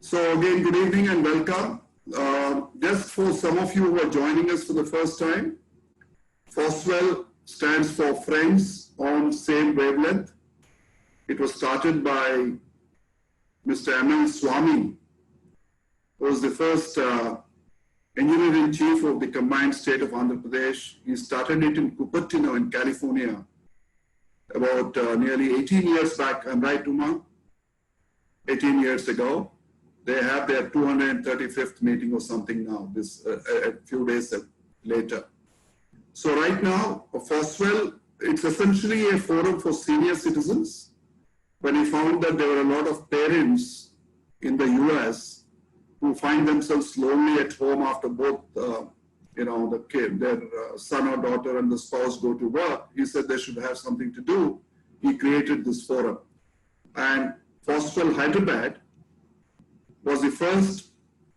So again, good evening and welcome. Just for some of you who are joining us for the first time, FOSWL stands for Friends on Same Wavelength. It was started by Mr. M.L. Swami, who was the first engineer-in-chief of the combined state of Andhra Pradesh. He started it in Cupertino in California about nearly 18 years back. I'm right, Uma? 18 years ago. They have their 235th meeting or something now, this a few days later. So right now, FOSWL, it's essentially a forum for senior citizens. When we found that there were a lot of parents in the US who find themselves lonely at home after both, the kid, their son or daughter and the spouse go to work, he said they should have something to do. He created this forum. And FOSWL Hyderabad was the first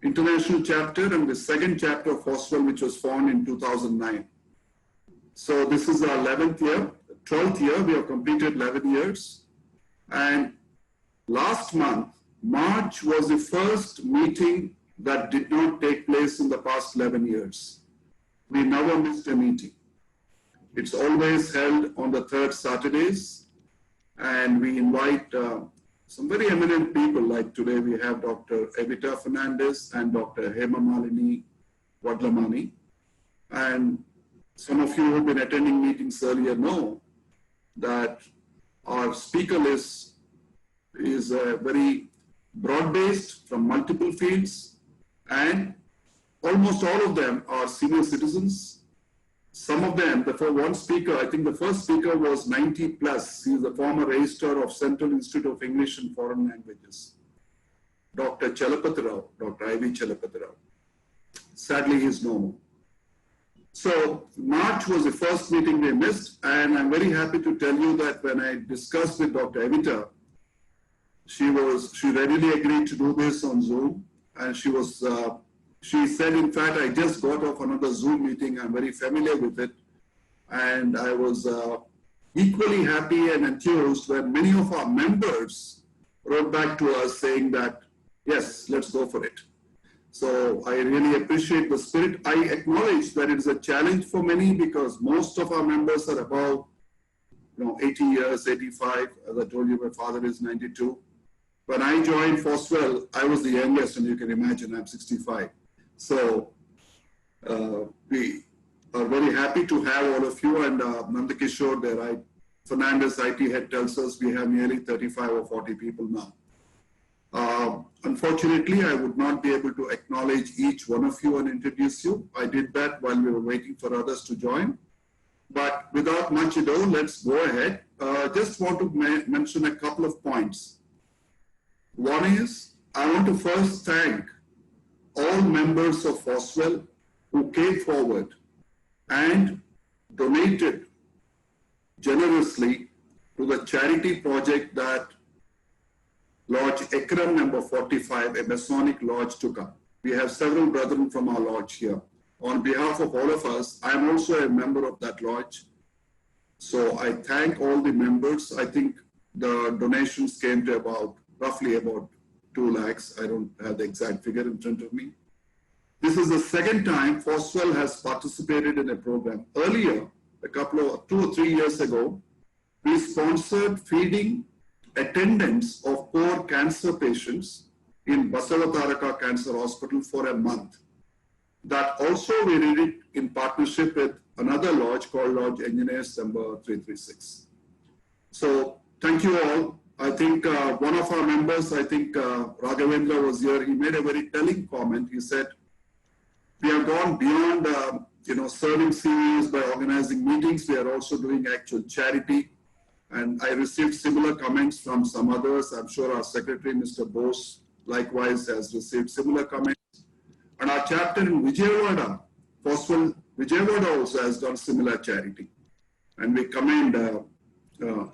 international chapter and the second chapter of FOSWL, which was formed in 2009. So this is our 11th year, 12th year, we have completed 11 years. And last month, March was the first meeting that did not take place in the past 11 years. We never missed a meeting. It's always held on the third Saturdays, and we invite some very eminent people, like today we have Dr. Evita Fernandez and Dr. Hema Malini Wadlamani. And some of you who have been attending meetings earlier know that our speaker list is very broad-based from multiple fields, and almost all of them are senior citizens. Some of them, the one speaker, I think the first speaker was 90 plus. He is the former registrar of Central Institute of English and Foreign Languages, Dr. Chairperson, Dr. Ivy Chairperson. Sadly, he is no more. So March was the first meeting we missed, and I'm very happy to tell you that when I discussed with Dr. Evita, she readily agreed to do this on Zoom, and she said, in fact, I just got off another Zoom meeting. I'm very familiar with it. And I was equally happy and enthused when many of our members wrote back to us saying that, yes, let's go for it. So I really appreciate the spirit. I acknowledge that it is a challenge for many because most of our members are above 80 years, 85. As I told you, my father is 92. When I joined FOSWL, I was the youngest, and you can imagine I'm 65. So we are very happy to have all of you, and Nandakishore, the Fernandez IT head, tells us we have nearly 35 or 40 people now. Unfortunately, I would not be able to acknowledge each one of you and introduce you. I did that while we were waiting for others to join. But without much ado, let's go ahead. Just want to mention a couple of points. One is, I want to first thank all members of FOSWL who came forward and donated generously to the charity project that Lodge Ekram number 45, a Masonic lodge, took up. We have several brethren from our lodge here. On behalf of all of us, I am also a member of that lodge. So I thank all the members. I think the donations came to roughly about 2 lakhs. I don't have the exact figure in front of me. This is the second time FOSWL has participated in a program. Earlier, 2 or 3 years ago, we sponsored feeding attendants of poor cancer patients in Basavataraka Cancer Hospital for a month. That also we did it in partnership with another lodge called Lodge Engineers number 336. So thank you all. I think one of our members, Raghavendra was here, he made a very telling comment. He said, we have gone beyond serving seniors by organizing meetings. We are also doing actual charity. And I received similar comments from some others. I'm sure our secretary, Mr. Bose, likewise has received similar comments. And our chapter in Vijayawada, FOSWL Vijayawada also has done similar charity. And we commend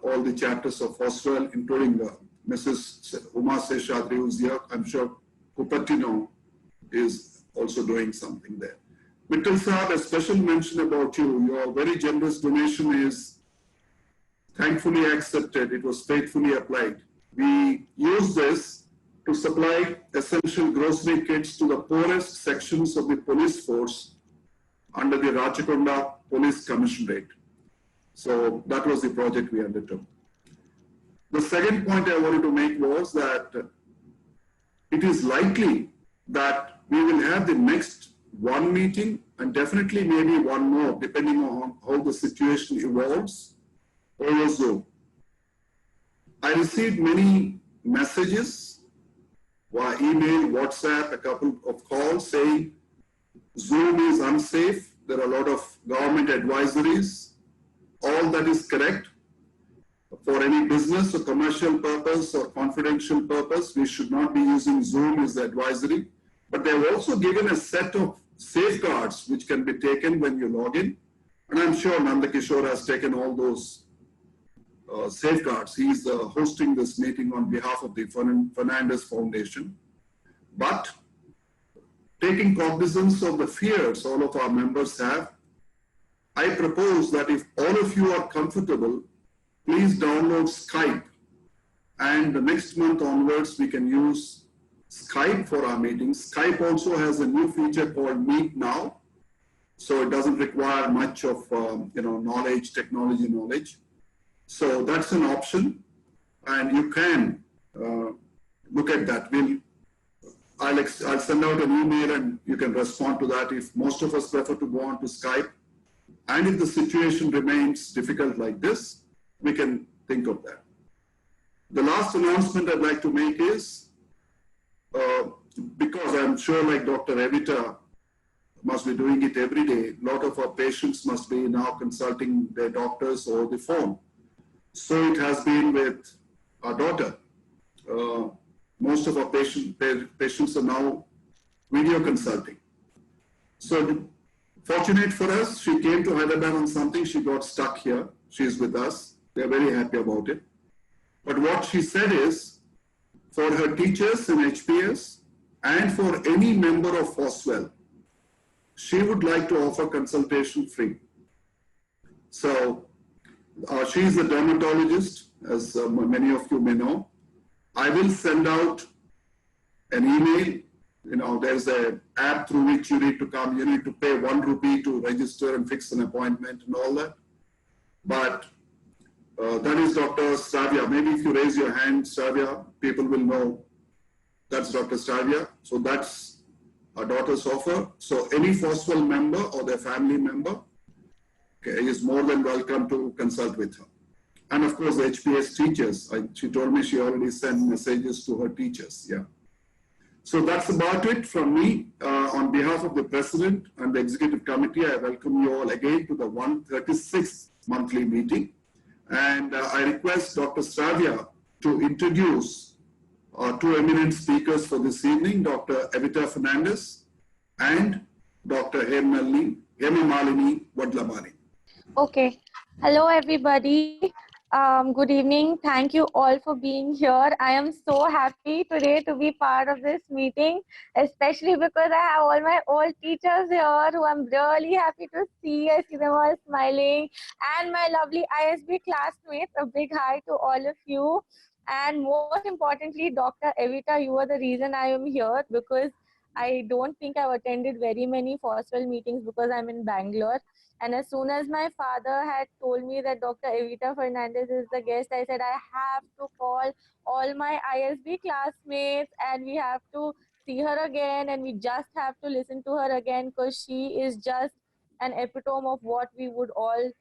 all the chapters of FOSWL, including Mrs. Uma Seshadri, who's here. I'm sure Cupertino is also doing something there. Mittal Saab, a special mention about you. Your very generous donation is thankfully accepted. It was faithfully applied. We use this to supply essential grocery kits to the poorest sections of the police force under the Rachakonda Police Commissionerate. So that was the project we undertook. The second point I wanted to make was that it is likely that we will have the next one meeting and definitely maybe one more, depending on how the situation evolves, over Zoom. I received many messages via email, WhatsApp, a couple of calls saying Zoom is unsafe. There are a lot of government advisories. All that is correct. For any business or commercial purpose or confidential purpose, we should not be using Zoom as the advisory. But they have also given a set of safeguards which can be taken when you log in. And I'm sure Nanda Kishore has taken all those safeguards. He's hosting this meeting on behalf of the Fernandez Foundation. But taking cognizance of the fears all of our members have, I propose that if all of you are comfortable, please download Skype. And the next month onwards, we can use Skype for our meetings. Skype also has a new feature called Meet Now. So it doesn't require much of knowledge, technology knowledge. So that's an option. And you can look at that. I'll send out an email and you can respond to that if most of us prefer to go on to Skype. And if the situation remains difficult like this, we can think of that. The last announcement I'd like to make is, because I'm sure like Dr. Evita must be doing it every day, a lot of our patients must be now consulting their doctors over the phone. So it has been with our daughter. Most of our patients are now video consulting. So fortunate for us, she came to Hyderabad on something, she got stuck here. She's with us. They're very happy about it. But what she said is, for her teachers in HPS and for any member of FOSWL, she would like to offer consultation free. So she is a dermatologist, as many of you may know. I will send out an email. There's an app through which you need to come. You need to pay 1 rupee to register and fix an appointment and all that. But that is Dr. Stavia. Maybe if you raise your hand, Stavia, people will know that's Dr. Stavia. So that's our daughter's offer. So any FOSWL member or their family member is more than welcome to consult with her. And of course, the HPS teachers. She told me she already sent messages to her teachers. Yeah. So that's about it from me. On behalf of the President and the Executive Committee, I welcome you all again to the 136th monthly meeting. And I request Dr. Stavia to introduce our two eminent speakers for this evening, Dr. Evita Fernandez and Dr. Hema Malini Wadlamani. Okay. Hello, everybody. Good evening. Thank you all for being here. I am so happy today to be part of this meeting, especially because I have all my old teachers here who I'm really happy to see. I see them all smiling. And my lovely ISB classmates, a big hi to all of you. And most importantly, Dr. Evita, you are the reason I am here, because I don't think I've attended very many FOSWL meetings because I'm in Bangalore. And as soon as my father had told me that Dr. Evita Fernandez is the guest, I said, I have to call all my ISB classmates and we have to see her again and we just have to listen to her again, because she is just an epitome of what we would all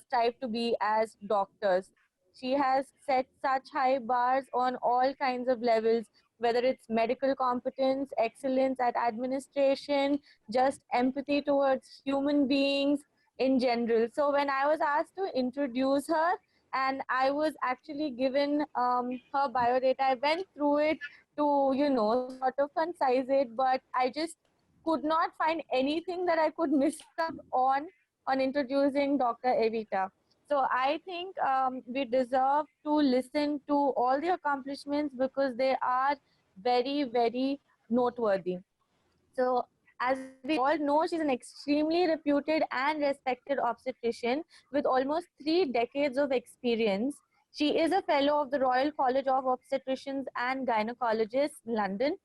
strive to be as doctors. She has set such high bars on all kinds of levels, whether it's medical competence, excellence at administration, just empathy towards human beings in general. So when I was asked to introduce her and I was actually given her biodata, I went through it to, sort of concise it, but I just could not find anything that I could miss out on introducing Dr. Evita. So I think we deserve to listen to all the accomplishments because they are very, very noteworthy. So as we all know, she's an extremely reputed and respected obstetrician with almost 3 decades of experience. She is a fellow of the Royal College of Obstetricians and Gynecologists, London.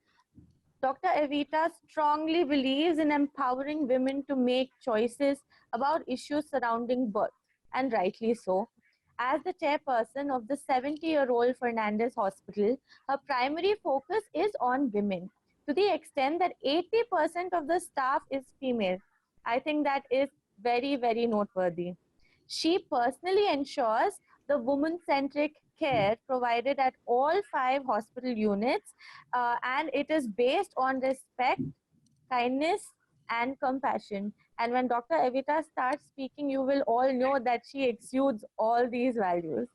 Dr. Evita strongly believes in empowering women to make choices about issues surrounding birth, and rightly so. As the chairperson of the 70-year-old Fernandez Hospital, her primary focus is on women, to the extent that 80% of the staff is female. I think that is very, very noteworthy. She personally ensures the woman-centric care provided at all 5 hospital units, and it is based on respect, kindness, and compassion. And when Dr. Evita starts speaking, you will all know that she exudes all these values.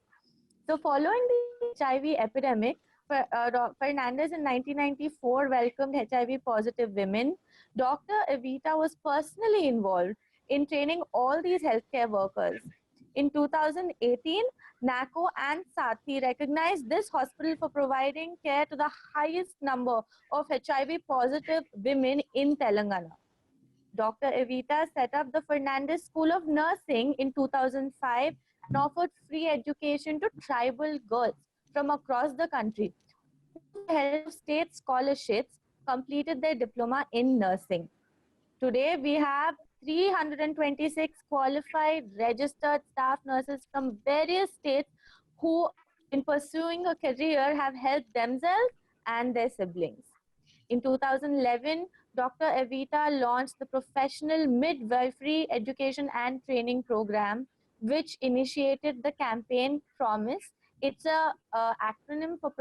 So following the HIV epidemic, Fernandez in 1994 welcomed HIV positive women. Dr. Evita was personally involved in training all these healthcare workers. In 2018, NACO and SATHI recognized this hospital for providing care to the highest number of HIV positive women in Telangana. Dr. Evita set up the Fernandez School of Nursing in 2005 and offered free education to tribal girls from across the country who, with the help of state scholarships, completed their diploma in nursing. Today, we have 326 qualified registered staff nurses from various states who, in pursuing a career, have helped themselves and their siblings. In 2011, Dr. Evita launched the Professional Midwifery Education and Training Program, which initiated the campaign Promise. It's a acronym for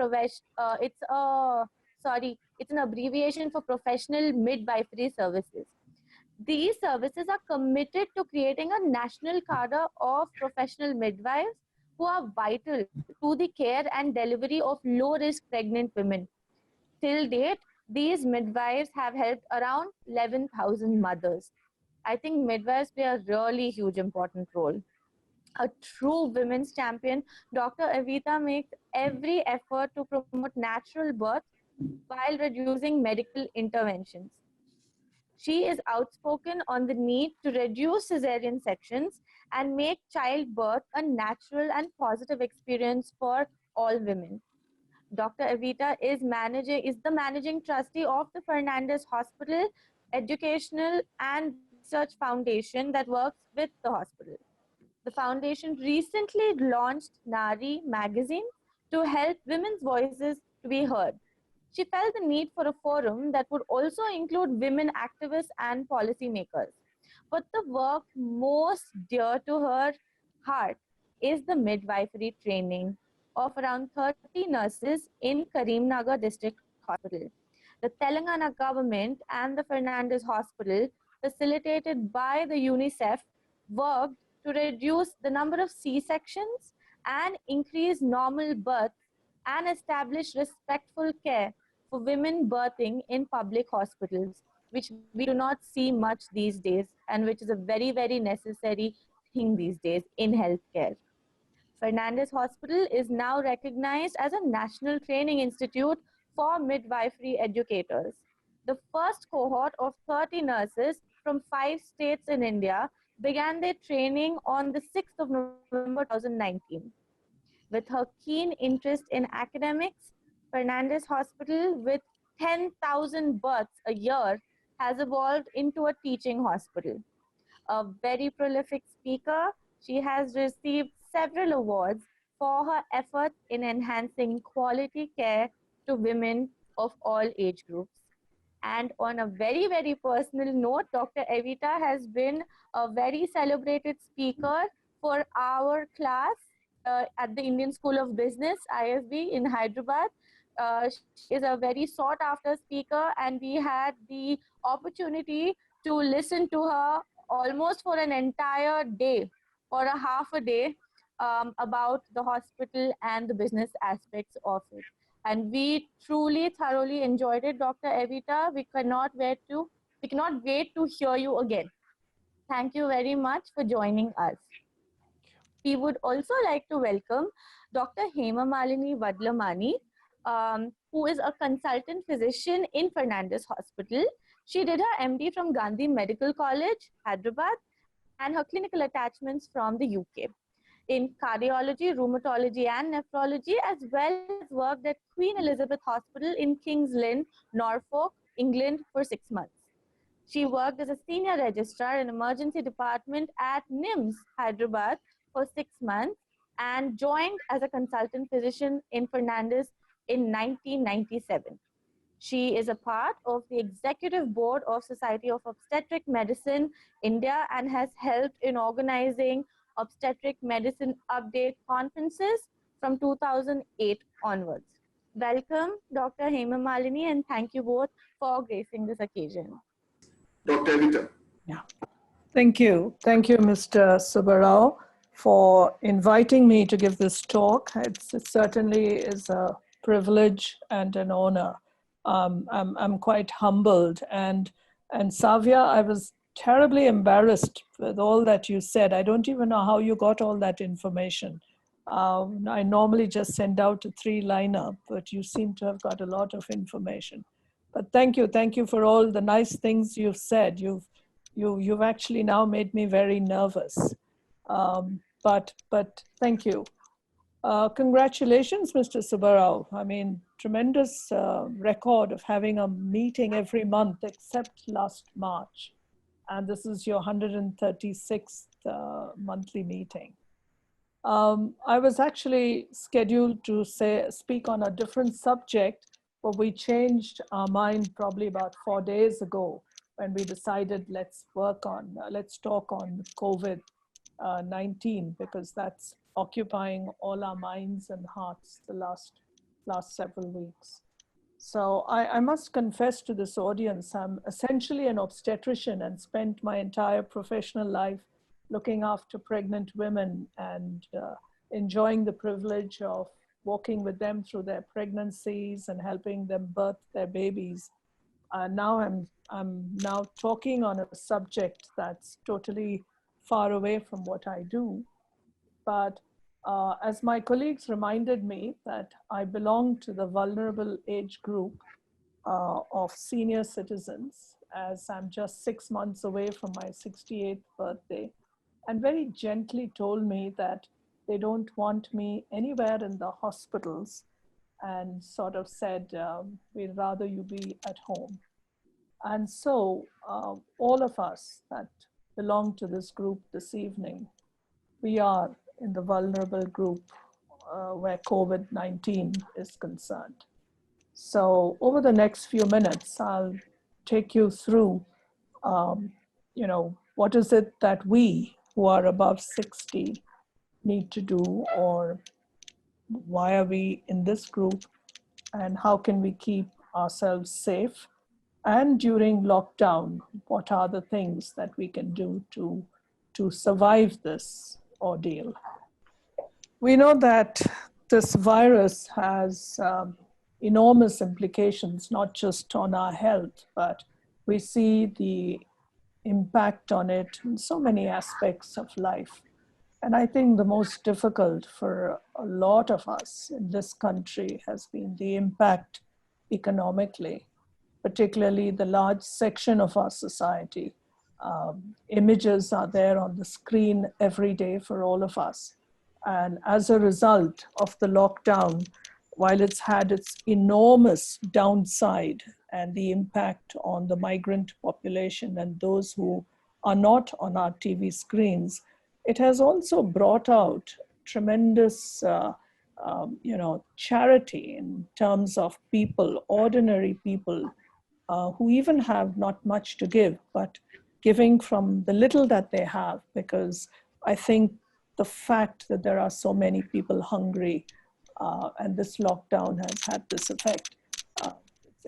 it's an abbreviation for Professional Midwifery Services. These services are committed to creating a national cadre of professional midwives who are vital to the care and delivery of low-risk pregnant women. Till date, these midwives have helped around 11,000 mothers. I think midwives play a really huge important role. A true women's champion, Dr. Evita makes every effort to promote natural birth while reducing medical interventions. She is outspoken on the need to reduce cesarean sections and make childbirth a natural and positive experience for all women. Dr. Evita is the managing trustee of the Fernandez Hospital Educational and Research Foundation that works with the hospital. The foundation recently launched Nari magazine to help women's voices to be heard. She felt the need for a forum that would also include women activists and policymakers. But the work most dear to her heart is the midwifery training of around 30 nurses in Karimnagar District Hospital. The Telangana government and the Fernandez Hospital, facilitated by the UNICEF, worked to reduce the number of C-sections and increase normal births and establish respectful care for women birthing in public hospitals, which we do not see much these days and which is a very, very necessary thing these days in healthcare. Fernandez Hospital is now recognized as a national training institute for midwifery educators. The first cohort of 30 nurses from 5 states in India began their training on the 6th of November 2019. With her keen interest in academics, Fernandez Hospital, with 10,000 births a year, has evolved into a teaching hospital. A very prolific speaker, she has received several awards for her efforts in enhancing quality care to women of all age groups. And on a very, very personal note, Dr. Evita has been a very celebrated speaker for our class at the Indian School of Business, ISB, in Hyderabad. She is a very sought after speaker, and we had the opportunity to listen to her almost for an entire day or a half a day about the hospital and the business aspects of it. And we truly thoroughly enjoyed it, Dr. Evita. We cannot wait to hear you again. Thank you very much for joining us. We would also like to welcome Dr. Hema Malini Vadlamani, who is a consultant physician in Fernandez Hospital. She did her MD from Gandhi Medical College, Hyderabad, and her clinical attachments from the UK. in cardiology, rheumatology, and nephrology, as well as worked at Queen Elizabeth Hospital in King's Lynn, Norfolk, England for 6 months. She worked as a senior registrar in emergency department at NIMS, Hyderabad for 6 months and joined as a consultant physician in Fernandez in 1997. She is a part of the executive board of Society of Obstetric Medicine India and has helped in organizing obstetric medicine update conferences from 2008 onwards. Welcome, Dr. Hema Malini, and thank you both for gracing this occasion. Dr. Evita. Yeah. Thank you. Thank you, Mr. Subbarao, for inviting me to give this talk. It certainly is a privilege and an honor. I'm quite humbled. And Savia, I was terribly embarrassed with all that you said. I don't even know how you got all that information. I normally just send out a 3-liner, but you seem to have got a lot of information. But thank you for all the nice things you've said. You've actually now made me very nervous. But thank you. Congratulations, Mr. Subbarao. I mean, tremendous record of having a meeting every month except last March. And this is your 136th monthly meeting. I was actually scheduled to speak on a different subject, but we changed our mind probably about 4 days ago when we decided let's talk on COVID-19 because that's occupying all our minds and hearts the last several weeks. So I must confess to this audience, I'm essentially an obstetrician and spent my entire professional life looking after pregnant women and enjoying the privilege of walking with them through their pregnancies and helping them birth their babies. Now I'm now talking on a subject that's totally far away from what I do. But as my colleagues reminded me that I belong to the vulnerable age group of senior citizens, as I'm just 6 months away from my 68th birthday, and very gently told me that they don't want me anywhere in the hospitals and sort of said, we'd rather you be at home. And so all of us that belong to this group this evening, we are in the vulnerable group where COVID-19 is concerned. So over the next few minutes, I'll take you through, what is it that we who are above 60 need to do, or why are we in this group, and how can we keep ourselves safe? And during lockdown, what are the things that we can do to survive this ordeal? We know that this virus has enormous implications, not just on our health, but we see the impact on it in so many aspects of life. And I think the most difficult for a lot of us in this country has been the impact economically, particularly the large section of our society. Images are there on the screen every day for all of us. And as a result of the lockdown, while it's had its enormous downside and the impact on the migrant population and those who are not on our TV screens, it has also brought out tremendous charity in terms of people, ordinary people, who even have not much to give, but giving from the little that they have, because I think the fact that there are so many people hungry and this lockdown has had this effect,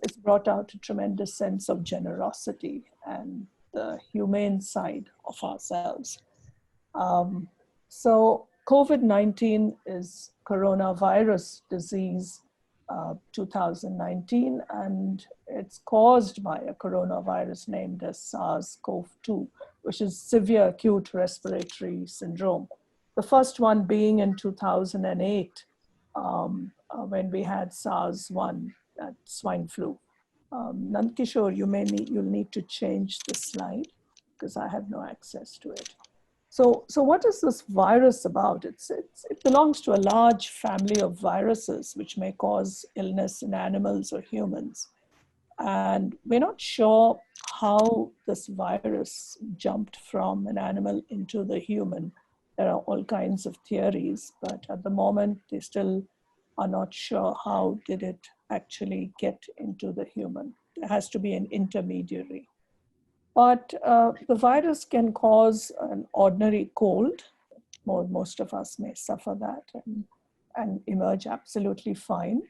it's brought out a tremendous sense of generosity and the humane side of ourselves. So COVID-19 is coronavirus disease 2019, and it's caused by a coronavirus named as SARS-CoV-2, which is severe acute respiratory syndrome. The first one being in 2008, when we had SARS-1, swine flu. Nandkishore, you'll need to change the slide because I have no access to it. So what is this virus about? It belongs to a large family of viruses which may cause illness in animals or humans. And we're not sure how this virus jumped from an animal into the human. There are all kinds of theories, but at the moment, they still are not sure how did it actually get into the human. There has to be an intermediary. But the virus can cause an ordinary cold. Most of us may suffer that and emerge absolutely fine.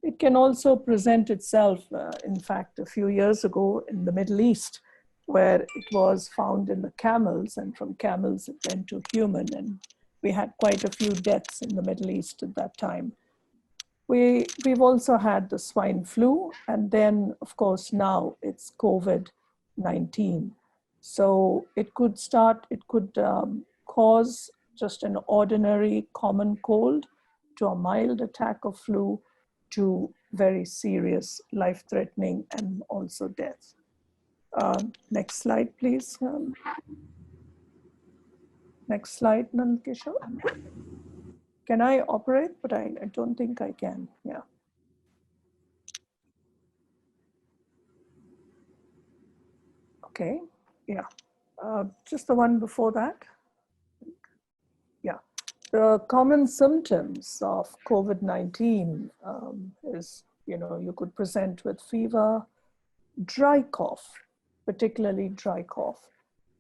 It can also present itself, in fact, a few years ago in the Middle East, where it was found in the camels, and from camels it went to human, and we had quite a few deaths in the Middle East at that time. We've also had the swine flu, and then, of course, now it's COVID-19. So it could cause just an ordinary common cold to a mild attack of flu to very serious, life-threatening, and also death. Next slide, please. Next slide, Nandkishore. Can I operate? But I don't think I can, yeah. Okay, yeah. Just the one before that. Yeah. The common symptoms of COVID-19 is, you could present with fever, dry cough, particularly dry cough.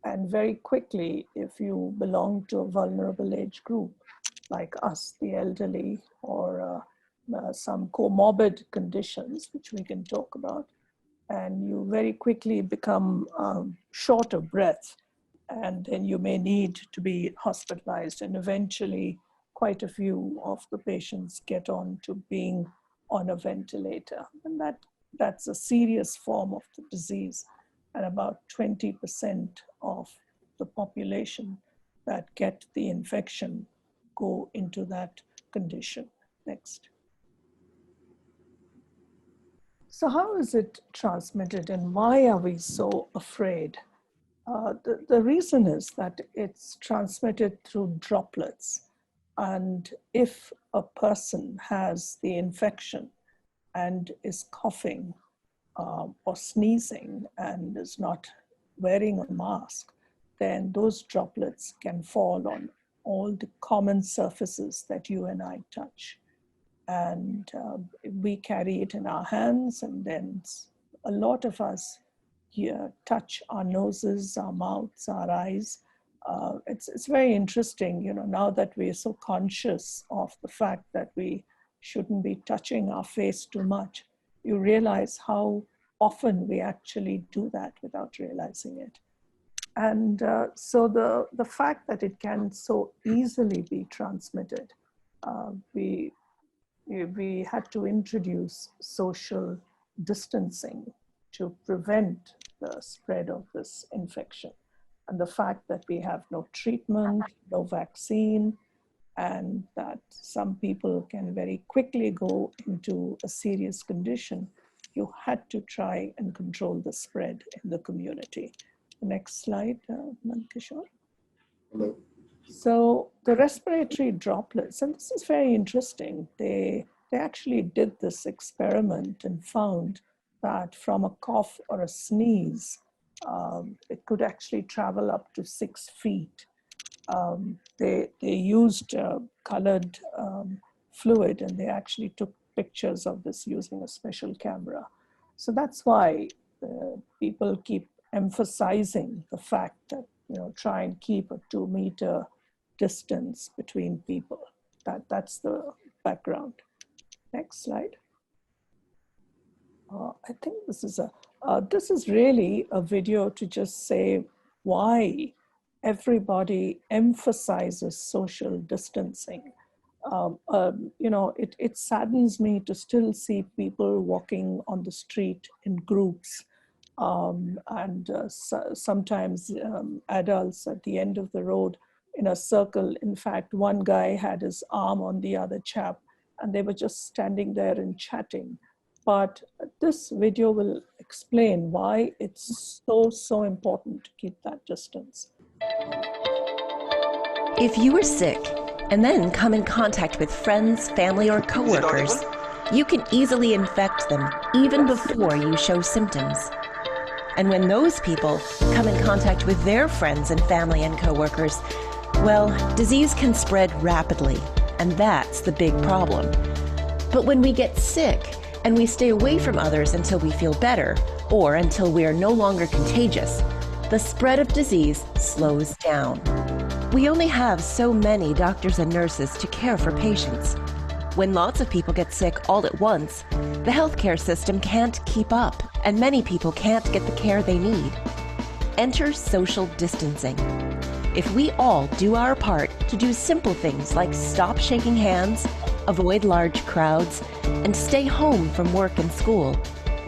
And very quickly, if you belong to a vulnerable age group, like us, the elderly, or some comorbid conditions, which we can talk about, and you very quickly become short of breath, and then you may need to be hospitalized, and eventually quite a few of the patients get on to being on a ventilator. And that's a serious form of the disease, and about 20% of the population that get the infection go into that condition. Next. So how is it transmitted, and why are we so afraid? The reason is that it's transmitted through droplets. And if a person has the infection and is coughing or sneezing and is not wearing a mask, then those droplets can fall on all the common surfaces that you and I touch. And we carry it in our hands, and then a lot of us here touch our noses, our mouths, our eyes. It's very interesting, now that we're so conscious of the fact that we shouldn't be touching our face too much, you realize how often we actually do that without realizing it. And so the fact that it can so easily be transmitted, we had to introduce social distancing to prevent the spread of this infection. And the fact that we have no treatment, no vaccine, and that some people can very quickly go into a serious condition, you had to try and control the spread in the community. Next slide, Nandkishore. Hello. So the respiratory droplets, and this is very interesting, they actually did this experiment and found that from a cough or a sneeze, it could actually travel up to 6 feet. They used colored fluid, and they actually took pictures of this using a special camera. So that's why people keep emphasizing the fact that, try and keep a 2-meter distance between people. That's the background. Next slide. I think this is really a video to just say why everybody emphasizes social distancing. It saddens me to still see people walking on the street in groups, and sometimes adults at the end of the road in a circle. In fact, one guy had his arm on the other chap, and they were just standing there and chatting. But this video will explain why it's so important to keep that distance. If you are sick and then come in contact with friends, family, or coworkers, you can easily infect them even before you show symptoms. And when those people come in contact with their friends and family and coworkers, well, disease can spread rapidly, and that's the big problem. But when we get sick and we stay away from others until we feel better, or until we are no longer contagious, the spread of disease slows down. We only have so many doctors and nurses to care for patients. When lots of people get sick all at once, the healthcare system can't keep up, and many people can't get the care they need. Enter social distancing. If we all do our part to do simple things like stop shaking hands, avoid large crowds, and stay home from work and school,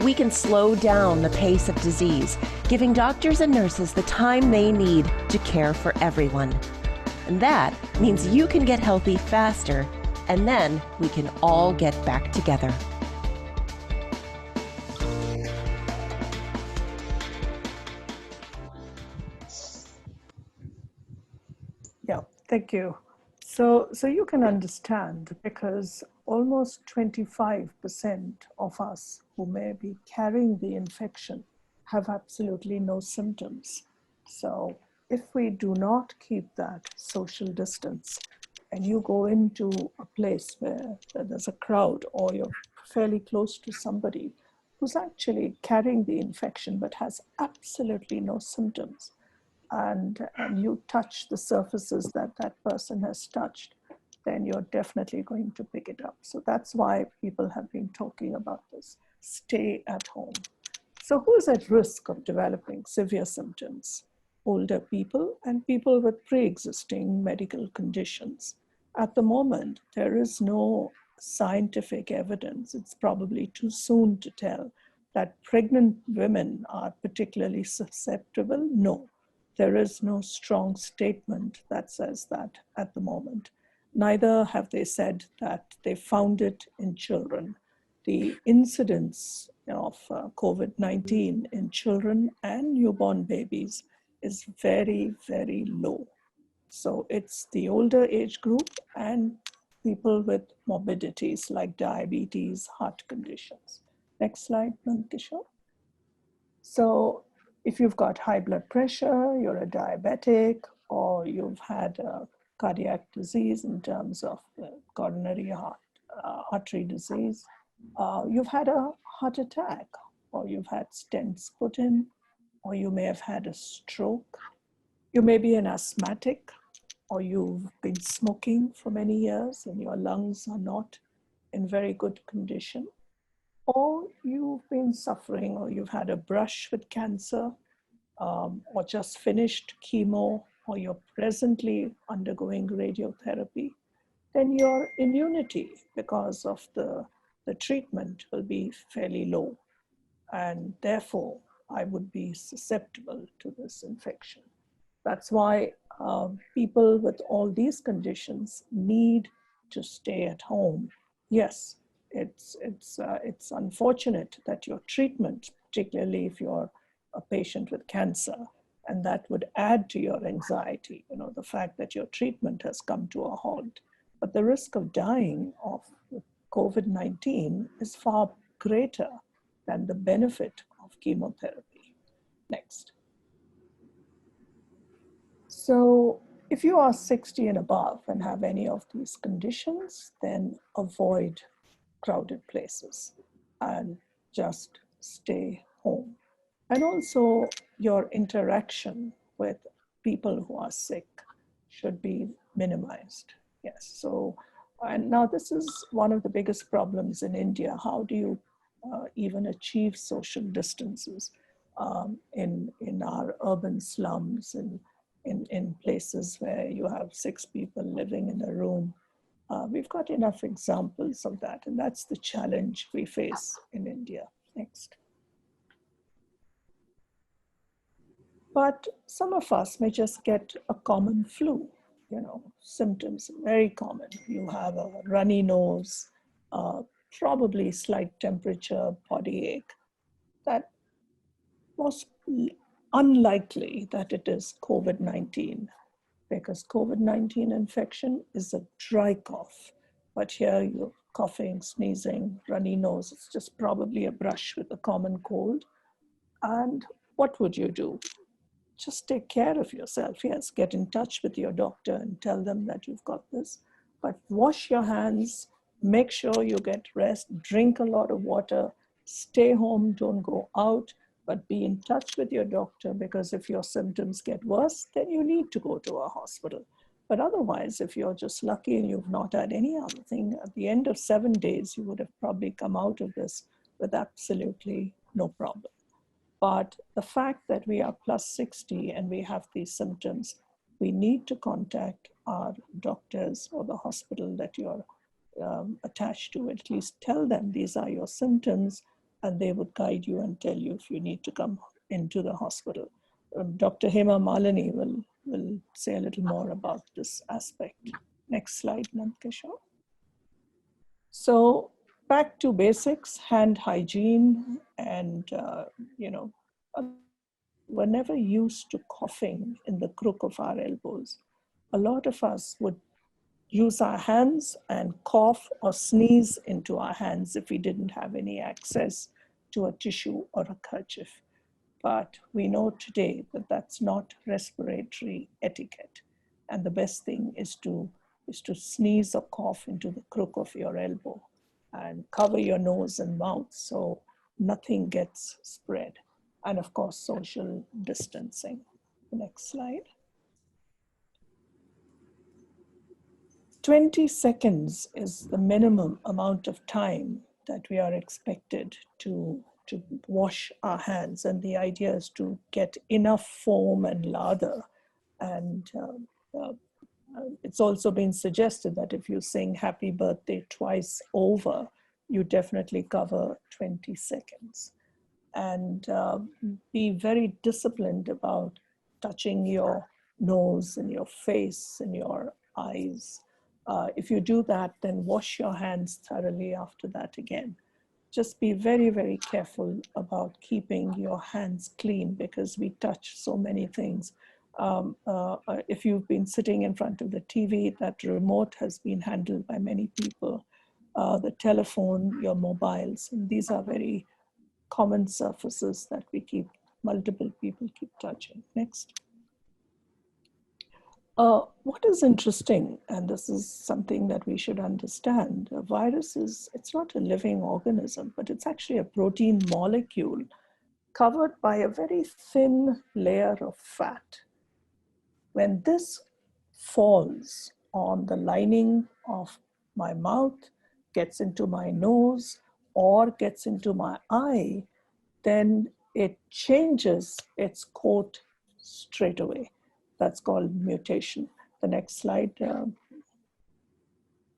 we can slow down the pace of disease, giving doctors and nurses the time they need to care for everyone. And that means you can get healthy faster, and then we can all get back together. Yeah, thank you. So you can understand, because almost 25% of us who may be carrying the infection have absolutely no symptoms. So if we do not keep that social distance, and you go into a place where there's a crowd, or you're fairly close to somebody who's actually carrying the infection but has absolutely no symptoms, and you touch the surfaces that that person has touched, then you're definitely going to pick it up. So that's why people have been talking about this. Stay at home. So who's at risk of developing severe symptoms? Older people and people with pre-existing medical conditions. At the moment, there is no scientific evidence. It's probably too soon to tell that pregnant women are particularly susceptible. No. There is no strong statement that says that at the moment. Neither have they said that they found it in children. The incidence of COVID-19 in children and newborn babies is very, very low. So it's the older age group and people with morbidities like diabetes, heart conditions. Next slide, Nankishore. So if you've got high blood pressure, you're a diabetic, or you've had a cardiac disease in terms of coronary artery disease, you've had a heart attack, or you've had stents put in, or you may have had a stroke. You may be an asthmatic, or you've been smoking for many years and your lungs are not in very good condition. Or you've been suffering, or you've had a brush with cancer, or just finished chemo, or you're presently undergoing radiotherapy, then your immunity, because of the treatment, will be fairly low. And therefore, I would be susceptible to this infection. That's why people with all these conditions need to stay at home. Yes, it's unfortunate that your treatment, particularly if you're a patient with cancer, and that would add to your anxiety, the fact that your treatment has come to a halt. But the risk of dying of COVID-19 is far greater than the benefit of chemotherapy. Next. So if you are 60 and above and have any of these conditions, then avoid crowded places and just stay home. And also your interaction with people who are sick should be minimized. Yes, so, and now this is one of the biggest problems in India. How do you even achieve social distances in our urban slums, in places where you have 6 people living in a room? We've got enough examples of that, and that's the challenge we face in India. Next. But some of us may just get a common flu, symptoms, very common. You have a runny nose, probably slight temperature, body ache. That was unlikely that it is COVID-19. because COVID-19 infection is a dry cough. But here you're coughing, sneezing, runny nose. It's just probably a brush with a common cold. And what would you do? Just take care of yourself. Yes, get in touch with your doctor and tell them that you've got this. But wash your hands, make sure you get rest, drink a lot of water, stay home, don't go out, but be in touch with your doctor, because if your symptoms get worse, then you need to go to a hospital. But otherwise, if you're just lucky and you've not had any other thing, at the end of 7 days, you would have probably come out of this with absolutely no problem. But the fact that we are plus 60 and we have these symptoms, we need to contact our doctors or the hospital that you're attached to. At least tell them these are your symptoms, and they would guide you and tell you if you need to come into the hospital. Dr. Hema Malini will say a little more about this aspect. Next slide, Nandkishore. So back to basics, hand hygiene, and we're never used to coughing in the crook of our elbows. A lot of us would use our hands and cough or sneeze into our hands if we didn't have any access to a tissue or a kerchief. But we know today that that's not respiratory etiquette. And the best thing is to sneeze or cough into the crook of your elbow and cover your nose and mouth so nothing gets spread. And of course, social distancing. Next slide. 20 seconds is the minimum amount of time that we are expected to wash our hands. And the idea is to get enough foam and lather. And it's also been suggested that if you sing happy birthday twice over, you definitely cover 20 seconds. And be very disciplined about touching your nose and your face and your eyes. If you do that, then wash your hands thoroughly after that again. Just be very, very careful about keeping your hands clean, because we touch so many things. If you've been sitting in front of the TV, that remote has been handled by many people. The telephone, your mobiles, and these are very common surfaces that multiple people keep touching. Next. What is interesting, and this is something that we should understand, a virus it's not a living organism, but it's actually a protein molecule covered by a very thin layer of fat. When this falls on the lining of my mouth, gets into my nose, or gets into my eye, then it changes its coat straight away. That's called mutation. The next slide.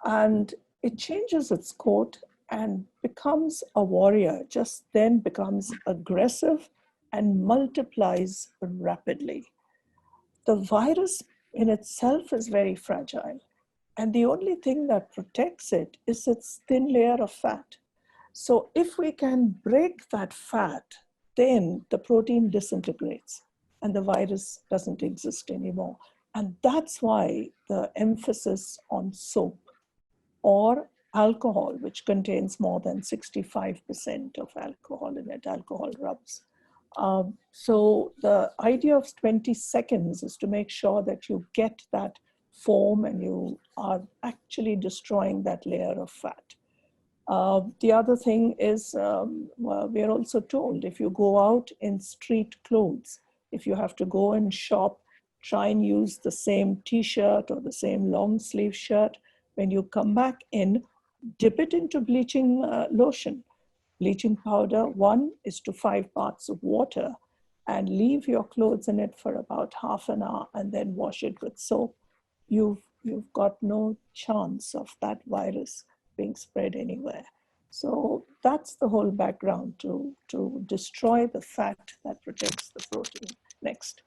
And it changes its coat and becomes a warrior, just then becomes aggressive and multiplies rapidly. The virus in itself is very fragile. And the only thing that protects it is its thin layer of fat. So if we can break that fat, then the protein disintegrates and the virus doesn't exist anymore. And that's why the emphasis on soap or alcohol, which contains more than 65% of alcohol in it, alcohol rubs. So the idea of 20 seconds is to make sure that you get that foam and you are actually destroying that layer of fat. The other thing is, we're also told if you go out in street clothes, if you have to go and shop, try and use the same t-shirt or the same long sleeve shirt. When you come back in, dip it into bleaching lotion. Bleaching powder, 1 to 5 parts of water, and leave your clothes in it for about half an hour and then wash it with soap. You've got no chance of that virus being spread anywhere. So that's the whole background to destroy the fat that protects the protein. Next.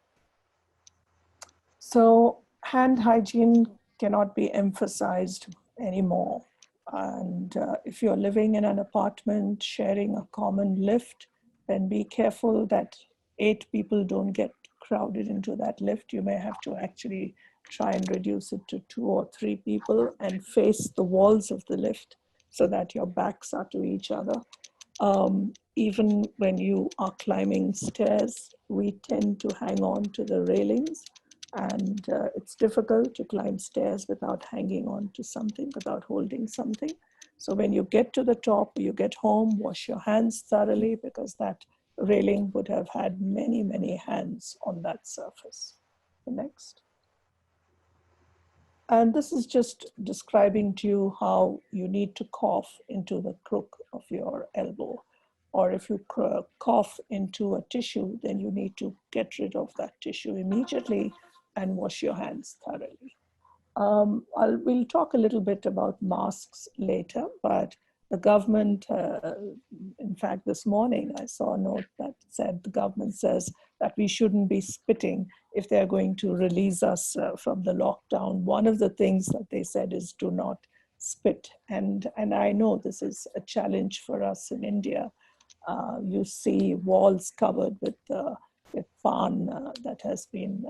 So hand hygiene cannot be emphasized anymore. And if you're living in an apartment, sharing a common lift, then be careful that 8 people don't get crowded into that lift. You may have to actually try and reduce it to 2 or 3 people and face the walls of the lift so that your backs are to each other. Even when you are climbing stairs, we tend to hang on to the railings, and it's difficult to climb stairs without hanging on to something, without holding something. So when you get to the top, you get home, wash your hands thoroughly, because that railing would have had many, many hands on that surface. The next. And this is just describing to you how you need to cough into the crook of your elbow. Or if you cough into a tissue, then you need to get rid of that tissue immediately and wash your hands thoroughly. We'll talk a little bit about masks later, but the government, in fact, this morning I saw a note that said the government says that we shouldn't be spitting if they're going to release us from the lockdown. One of the things that they said is do not spit. And I know this is a challenge for us in India. You see walls covered with pan that has been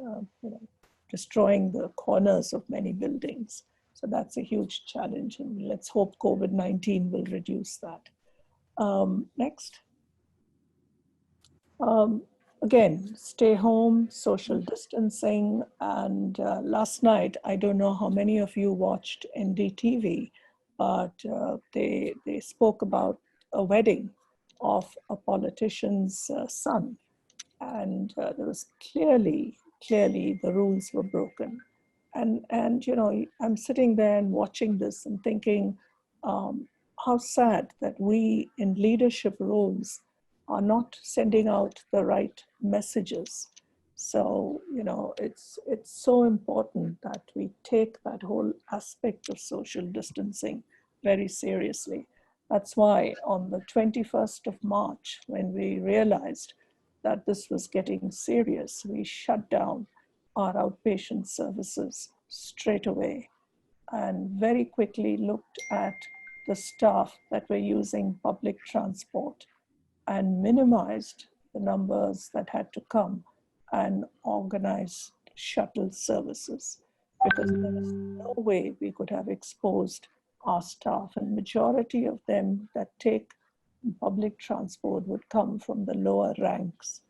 destroying the corners of many buildings. So that's a huge challenge, and let's hope COVID-19 will reduce that. Next. Again, stay home, social distancing, and last night, I don't know how many of you watched NDTV, but they spoke about a wedding of a politician's son, and there was clearly the rules were broken. And you know, I'm sitting there and watching this and thinking how sad that we in leadership roles are not sending out the right messages. So, you know, it's so important that we take that whole aspect of social distancing very seriously. That's why on the 21st of March, when we realized that this was getting serious, we shut down our outpatient services straight away and very quickly looked at the staff that were using public transport and minimized the numbers that had to come and organize shuttle services, because there was no way we could have exposed our staff, and majority of them that take public transport would come from the lower ranks,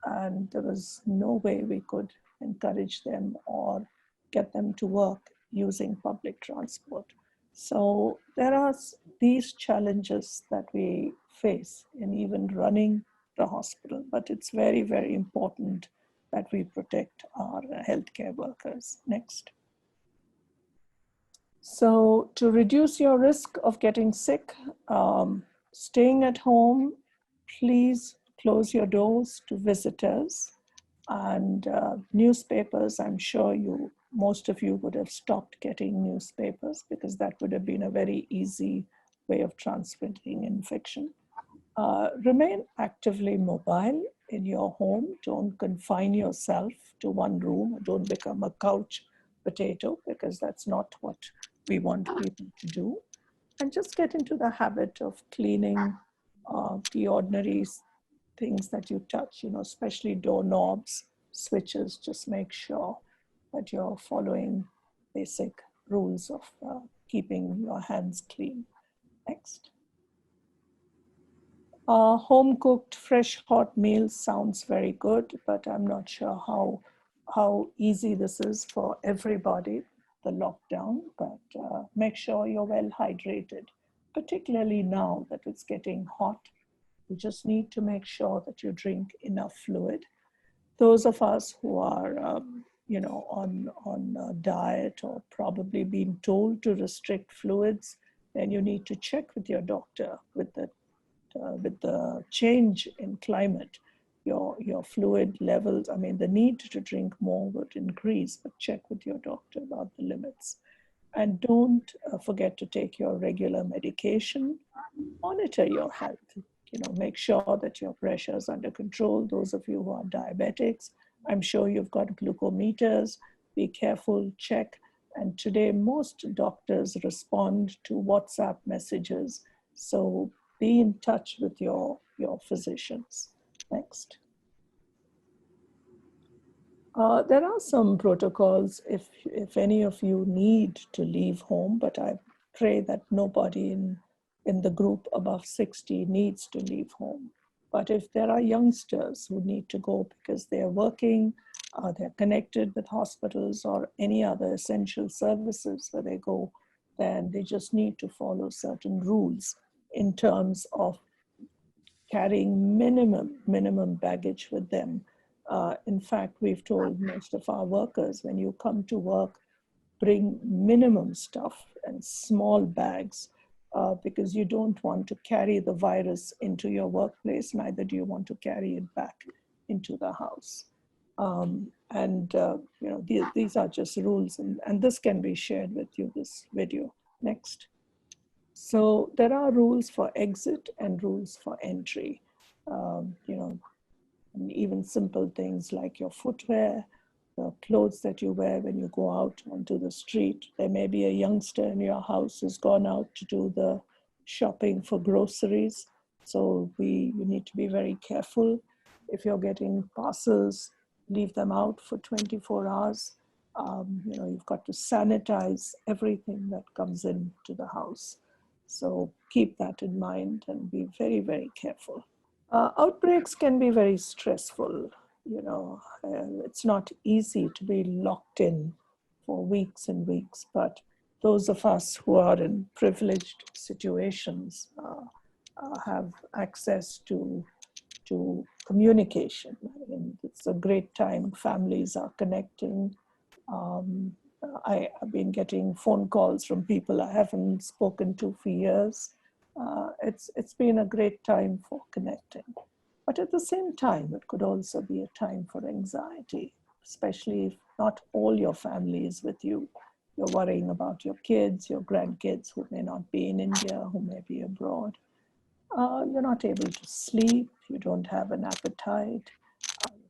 and there was no way we could encourage them or get them to work using public transport. So there are these challenges that we face in even running the hospital, but it's very, very important that we protect our healthcare workers. Next. So to reduce your risk of getting sick, staying at home, please close your doors to visitors. And newspapers, I'm sure most of you would have stopped getting newspapers, because that would have been a very easy way of transmitting infection. Remain actively mobile in your home. Don't confine yourself to one room. Don't become a couch potato, because that's not what we want people to do. And just get into the habit of cleaning the ordinary things that you touch, you know, especially doorknobs, switches. Just make sure that you're following basic rules of keeping your hands clean. Next. Home-cooked, fresh, hot meals sounds very good, but I'm not sure how easy this is for everybody, the lockdown, but make sure you're well hydrated, particularly now that it's getting hot. You just need to make sure that you drink enough fluid. Those of us who are, you know, on a diet or probably being told to restrict fluids, then you need to check with your doctor with the change in climate. Your fluid levels, I mean, the need to drink more would increase, but check with your doctor about the limits. And don't forget to take your regular medication. Monitor your health. You know, make sure that your pressure is under control. Those of you who are diabetics, I'm sure you've got glucometers. Be careful, check. And today, most doctors respond to WhatsApp messages. So be in touch with your physicians. Next. There are some protocols if any of you need to leave home, but I pray that nobody in the group above 60 needs to leave home. But if there are youngsters who need to go because they're working, they're connected with hospitals or any other essential services where they go, then they just need to follow certain rules in terms of carrying minimum baggage with them. In fact, we've told most of our workers, when you come to work, bring minimum stuff and small bags because you don't want to carry the virus into your workplace, neither do you want to carry it back into the house. These are just rules, and this can be shared with you, this video. Next. So there are rules for exit and rules for entry. And even simple things like your footwear, the clothes that you wear when you go out onto the street. There may be a youngster in your house who's gone out to do the shopping for groceries. So you need to be very careful. If you're getting parcels, leave them out for 24 hours. You've got to sanitize everything that comes into the house. So keep that in mind and be very, very careful. Outbreaks can be very stressful. It's not easy to be locked in for weeks and weeks, but those of us who are in privileged situations have access to communication. And it's a great time. Families are connecting. I've been getting phone calls from people I haven't spoken to for years. It's been a great time for connecting. But at the same time, it could also be a time for anxiety, especially if not all your family is with you. You're worrying about your kids, your grandkids who may not be in India, who may be abroad. You're not able to sleep, you don't have an appetite,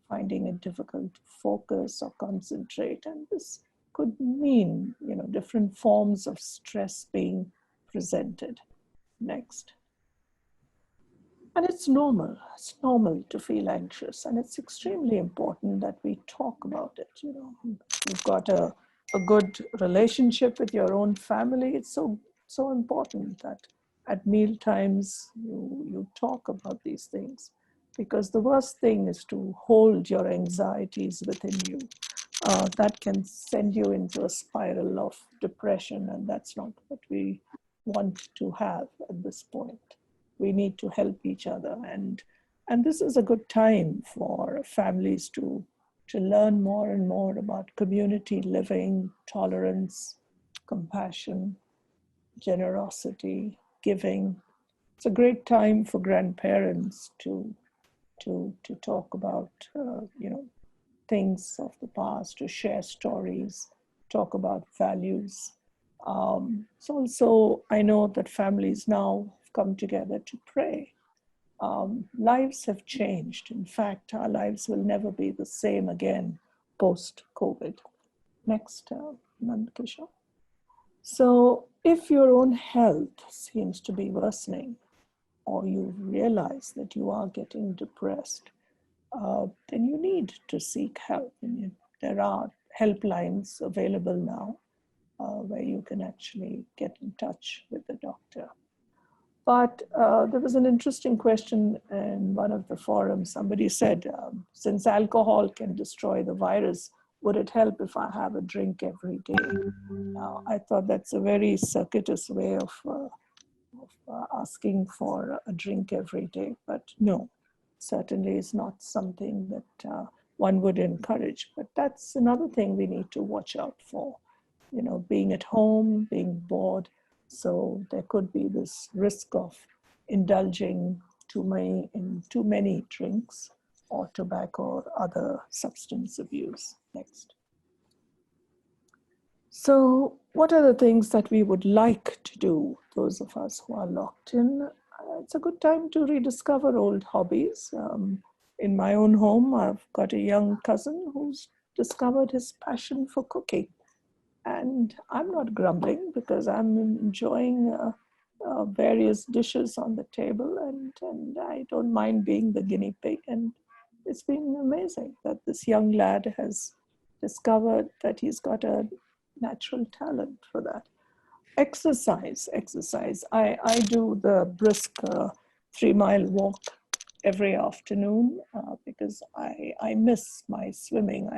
finding it difficult to focus or concentrate. And this could mean, different forms of stress being presented. Next. And it's normal to feel anxious, and it's extremely important that we talk about it. You've got a good relationship with your own family. It's so important that at meal times you talk about these things, because the worst thing is to hold your anxieties within you. That can send you into a spiral of depression, and that's not what we want to have at this point. We need to help each other, and this is a good time for families to learn more and more about community living, tolerance, compassion, generosity, giving. It's a great time for grandparents to talk about things of the past, to share stories, talk about values. So also, I know that families now have come together to pray. Lives have changed. In fact, our lives will never be the same again post-COVID. Next, Nandkishore. So if your own health seems to be worsening, or you realize that you are getting depressed, then you need to seek help. And there are helplines available now where you can actually get in touch with the doctor. But there was an interesting question in one of the forums. Somebody said, since alcohol can destroy the virus, would it help if I have a drink every day? Now, I thought that's a very circuitous way of asking for a drink every day, but no, certainly is not something that one would encourage. But that's another thing we need to watch out for, being at home, being bored. So there could be this risk of indulging too many drinks or tobacco or other substance abuse. Next. So what are the things that we would like to do, those of us who are locked in? It's a good time to rediscover old hobbies. In my own home, I've got a young cousin who's discovered his passion for cooking. And I'm not grumbling because I'm enjoying various dishes on the table, and I don't mind being the guinea pig. And it's been amazing that this young lad has discovered that he's got a natural talent for that. Exercise. I do the brisk 3-mile walk every afternoon because I miss my swimming.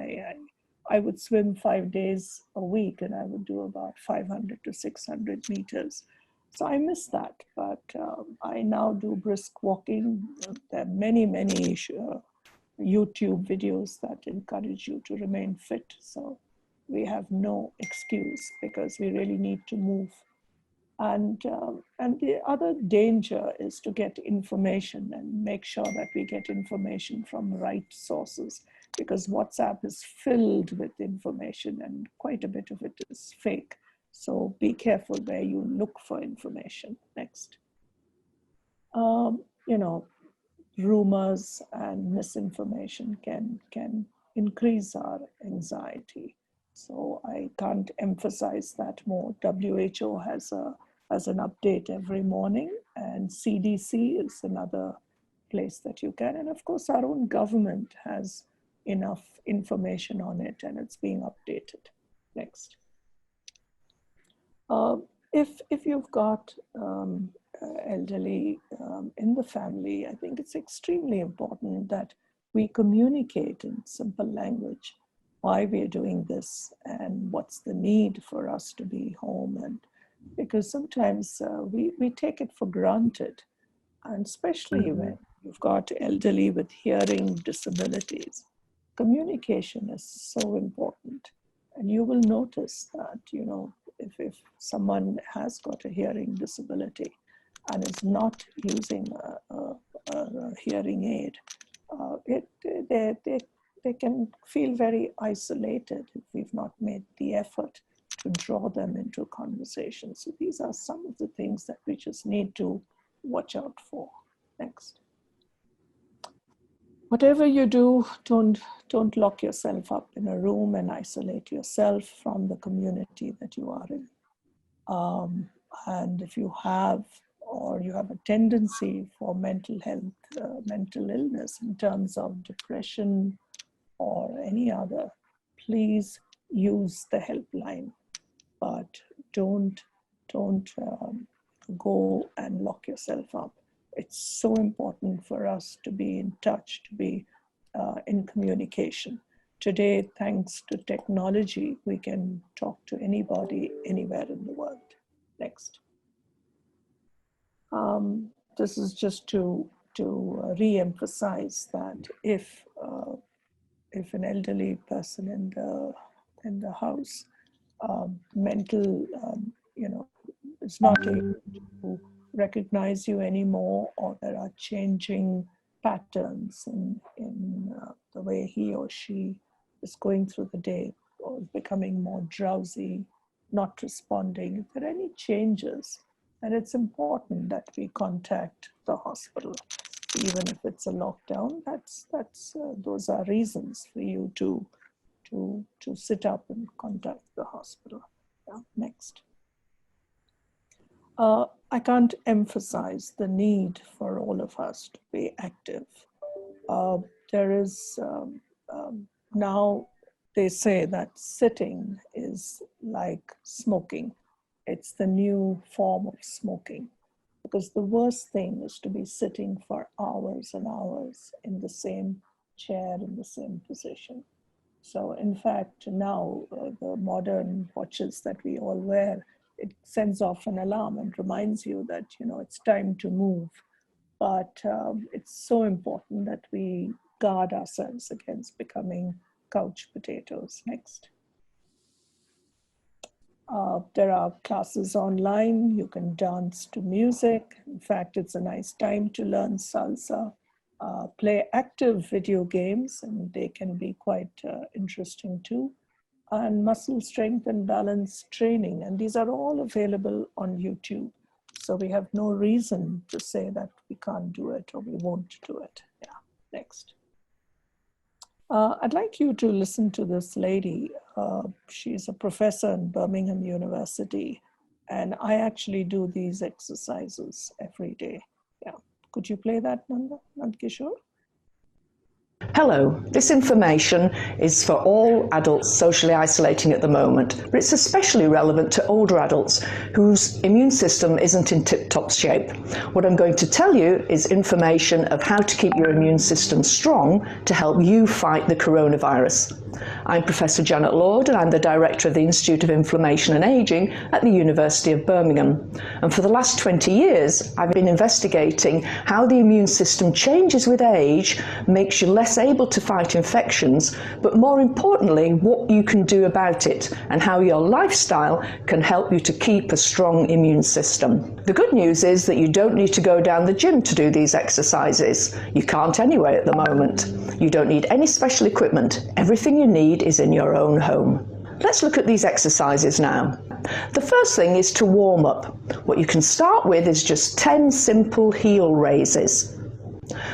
I would swim 5 days a week, and I would do about 500 to 600 meters. So I miss that, but I now do brisk walking. There are many YouTube videos that encourage you to remain fit. So we have no excuse because we really need to move. And the other danger is to get information and make sure that we get information from right sources, because WhatsApp is filled with information and quite a bit of it is fake. So be careful where you look for information. Next. You know, rumors and misinformation can increase our anxiety. So I can't emphasize that more. WHO has an update every morning, and CDC is another place that you can. And of course, our own government has enough information on it, and it's being updated. Next. If you've got elderly in the family, I think it's extremely important that we communicate in simple language why we're doing this and what's the need for us to be home. And because sometimes we take it for granted, and especially when you've got elderly with hearing disabilities, communication is so important. And you will notice that, you know, if someone has got a hearing disability and is not using a hearing aid, they can feel very isolated if we've not made the effort to draw them into conversation. So these are some of the things that we just need to watch out for. Next. Whatever you do, don't lock yourself up in a room and isolate yourself from the community that you are in. And if you have a tendency for mental health, mental illness in terms of depression or any other, please use the helpline, but don't go and lock yourself up. It's so important for us to be in touch, to be in communication. Today, thanks to technology, we can talk to anybody, anywhere in the world. Next. This is just to re-emphasize that if an elderly person in the house, mental, is not able to recognize you anymore, or there are changing patterns in the way he or she is going through the day, or becoming more drowsy, not responding. If there are any changes, then it's important that we contact the hospital. Even if it's a lockdown, those are reasons for you to sit up and contact the hospital. Yeah. Next. I can't emphasize the need for all of us to be active. There is now, they say that sitting is like smoking. It's the new form of smoking, because the worst thing is to be sitting for hours and hours in the same chair, in the same position. So in fact, now the modern watches that we all wear, it sends off an alarm and reminds you that, it's time to move. But it's so important that we guard ourselves against becoming couch potatoes. Next. There are classes online. You can dance to music. In fact, it's a nice time to learn salsa. Play active video games, and they can be quite interesting too. And muscle strength and balance training. And these are all available on YouTube. So we have no reason to say that we can't do it or we won't do it. Yeah, next. I'd like you to listen to this lady. She's a professor in Birmingham University, and I actually do these exercises every day. Yeah, could you play that, Nandkishore? Hello, this information is for all adults socially isolating at the moment, but it's especially relevant to older adults whose immune system isn't in tip-top shape. What I'm going to tell you is information of how to keep your immune system strong to help you fight the coronavirus. I'm Professor Janet Lord, and I'm the Director of the Institute of Inflammation and Aging at the University of Birmingham. And for the last 20 years, I've been investigating how the immune system changes with age, makes you less able to fight infections, but more importantly, what you can do about it and how your lifestyle can help you to keep a strong immune system. The good news is that you don't need to go down the gym to do these exercises. You can't anyway at the moment. You don't need any special equipment. Everything you need is in your own home. Let's look at these exercises now. The first thing is to warm up. What you can start with is just 10 simple heel raises.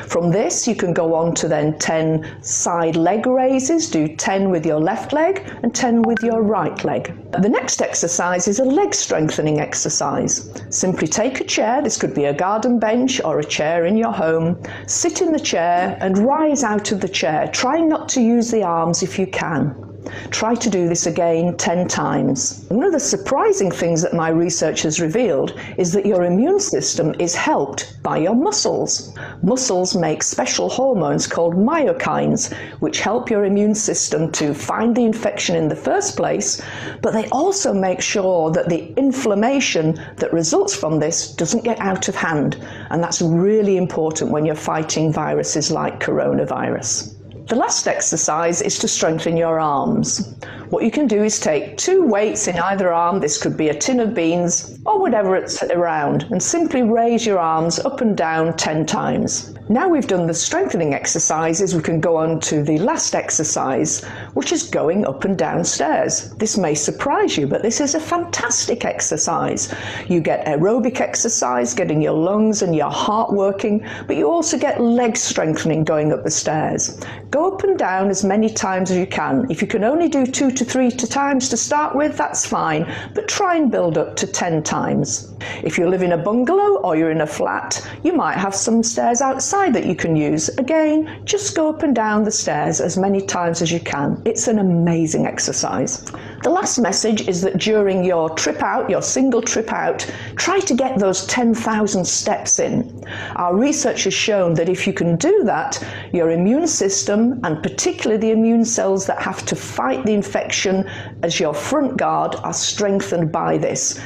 From this, you can go on to then 10 side leg raises. Do 10 with your left leg and 10 with your right leg. The next exercise is a leg strengthening exercise. Simply take a chair, this could be a garden bench or a chair in your home, sit in the chair and rise out of the chair, trying not to use the arms if you can. Try to do this again 10 times. One of the surprising things that my research has revealed is that your immune system is helped by your muscles. Muscles make special hormones called myokines, which help your immune system to find the infection in the first place, but they also make sure that the inflammation that results from this doesn't get out of hand, and that's really important when you're fighting viruses like coronavirus. The last exercise is to strengthen your arms. What you can do is take 2 weights in either arm, this could be a tin of beans or whatever it's around, and simply raise your arms up and down 10 times. Now we've done the strengthening exercises, we can go on to the last exercise, which is going up and down stairs. This may surprise you, but this is a fantastic exercise. You get aerobic exercise, getting your lungs and your heart working, but you also get leg strengthening going up the stairs. Go up and down as many times as you can. If you can only do 2 to 3 times to start with, that's fine, but try and build up to 10 times. If you live in a bungalow or you're in a flat, you might have some stairs outside that you can use. Again, just go up and down the stairs as many times as you can. It's an amazing exercise. The last message is that during your trip out, your single trip out, try to get those 10,000 steps in. Our research has shown that if you can do that, your immune system, and particularly the immune cells that have to fight the infection as your front guard, are strengthened by this.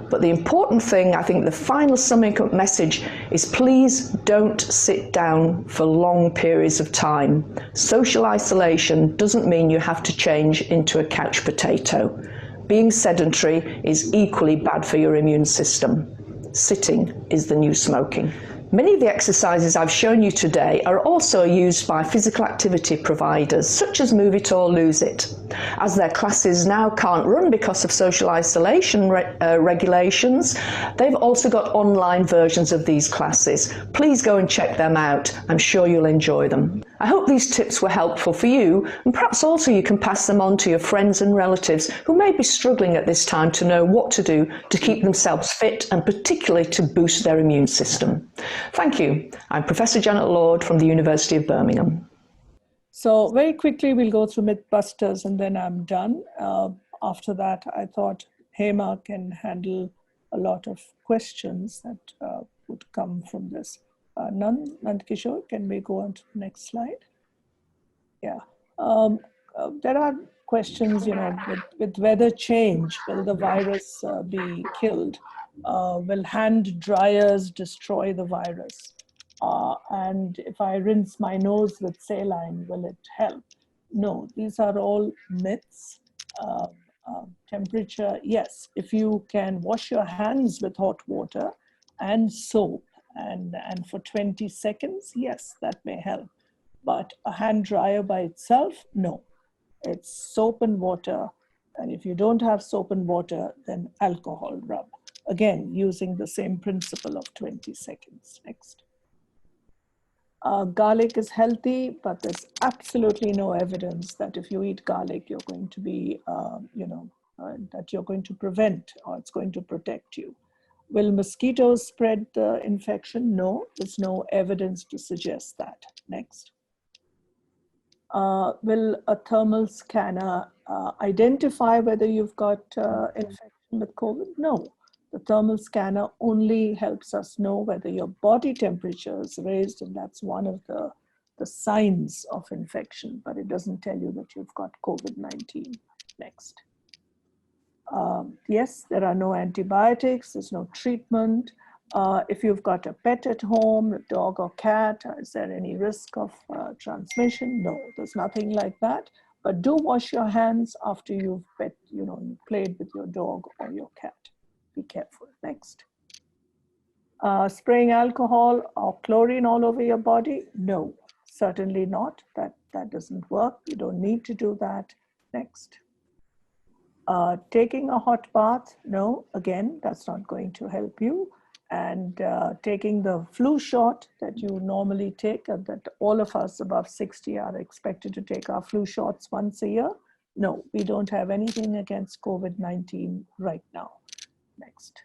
But the important thing, I think the final summing up message is please don't sit down for long periods of time. Social isolation doesn't mean you have to change into a couch potato. Being sedentary is equally bad for your immune system. Sitting is the new smoking. Many of the exercises I've shown you today are also used by physical activity providers, such as Move It or Lose It. As their classes now can't run because of social isolation regulations, they've also got online versions of these classes. Please go and check them out. I'm sure you'll enjoy them. I hope these tips were helpful for you, and perhaps also you can pass them on to your friends and relatives who may be struggling at this time to know what to do to keep themselves fit and particularly to boost their immune system. Thank you. I'm Professor Janet Lord from the University of Birmingham. So very quickly, we'll go through Mythbusters and then I'm done. After that, I thought Hema can handle a lot of questions that would come from this. Nand Kishore, can we go on to the next slide? Yeah. There are questions, with weather change, will the virus be killed? Will hand dryers destroy the virus? And if I rinse my nose with saline, will it help? No, these are all myths. Temperature, yes, if you can wash your hands with hot water and soap and for 20 seconds, yes, that may help. But a hand dryer by itself, no. It's soap and water. And if you don't have soap and water, then alcohol rub. Again, using the same principle of 20 seconds. Next. Garlic is healthy, but there's absolutely no evidence that if you eat garlic, you're going to be, that you're going to prevent or it's going to protect you. Will mosquitoes spread the infection? No, there's no evidence to suggest that. Next. Will a thermal scanner identify whether you've got infection with COVID? No. The thermal scanner only helps us know whether your body temperature is raised, and that's one of the signs of infection, but it doesn't tell you that you've got COVID-19. Next. Yes, there are no antibiotics, there's no treatment. If you've got a pet at home, a dog or cat, is there any risk of transmission? No, there's nothing like that. But do wash your hands after you've played with your dog or your cat. Be careful. Next. Spraying alcohol or chlorine all over your body? No, certainly not. That doesn't work. You don't need to do that. Next. Taking a hot bath? No, again, that's not going to help you. And taking the flu shot that you normally take, that all of us above 60 are expected to take our flu shots once a year. No, we don't have anything against COVID-19 right now. Next.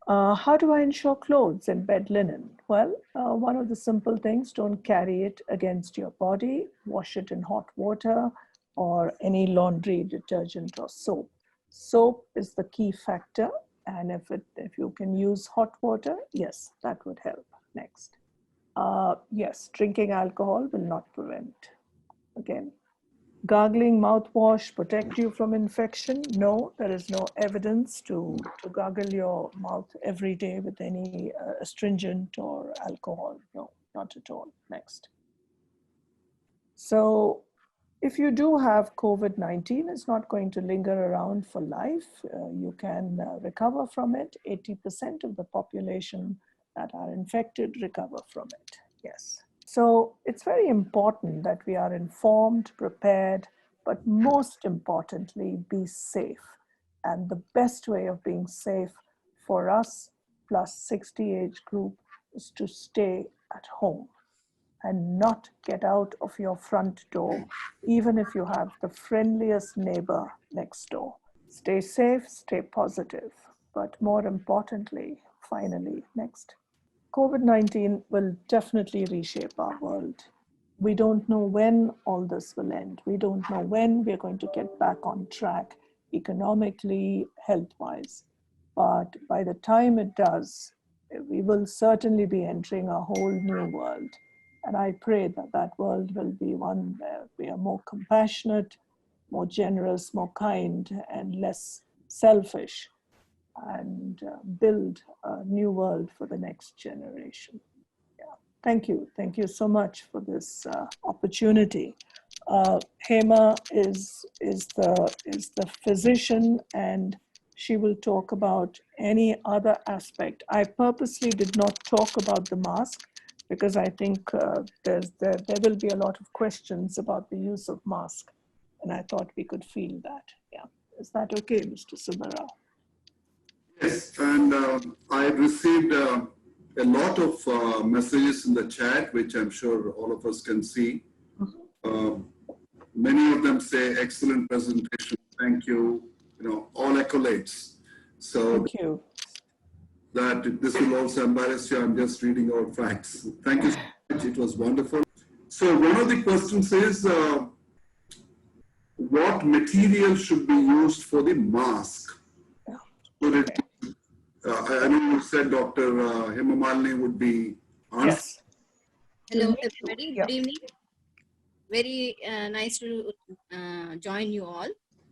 How do I ensure clothes and bed linen? Well, one of the simple things, don't carry it against your body. Wash it in hot water or any laundry detergent or soap. Soap is the key factor. And if you can use hot water, yes, that would help. Next. Yes, drinking alcohol will not prevent. Again, gargling mouthwash protect you from infection? No, there is no evidence to gargle your mouth every day with any astringent or alcohol. No, not at all. Next. So, if you do have COVID-19, it's not going to linger around for life. You can recover from it. 80% of the population that are infected recover from it. Yes. So it's very important that we are informed, prepared, but most importantly, be safe. And the best way of being safe for us plus 60 age group is to stay at home and not get out of your front door, even if you have the friendliest neighbor next door. Stay safe, stay positive, but more importantly, finally, next. COVID-19 will definitely reshape our world. We don't know when all this will end. We don't know when we're going to get back on track economically, health-wise. But by the time it does, we will certainly be entering a whole new world. And I pray that that world will be one where we are more compassionate, more generous, more kind, and less selfish, and build a new world for the next generation. Yeah. Thank you. Thank you so much for this opportunity. Hema is the physician, and she will talk about any other aspect. I purposely did not talk about the mask, because I think there will be a lot of questions about the use of mask, and I thought we could feel that. Yeah, is that okay, Mr. Subbarao? Yes, and I received a lot of messages in the chat, which I'm sure all of us can see. Many of them say, excellent presentation, thank you, all accolades. So thank you. That this will also embarrass you. I'm just reading out facts. Thank you so much. It was wonderful. So one of the questions is, what material should be used for the mask? So I know you said Dr. Hemamalini would be answering. Yes. Hello, everybody. Good evening. Very nice to join you all.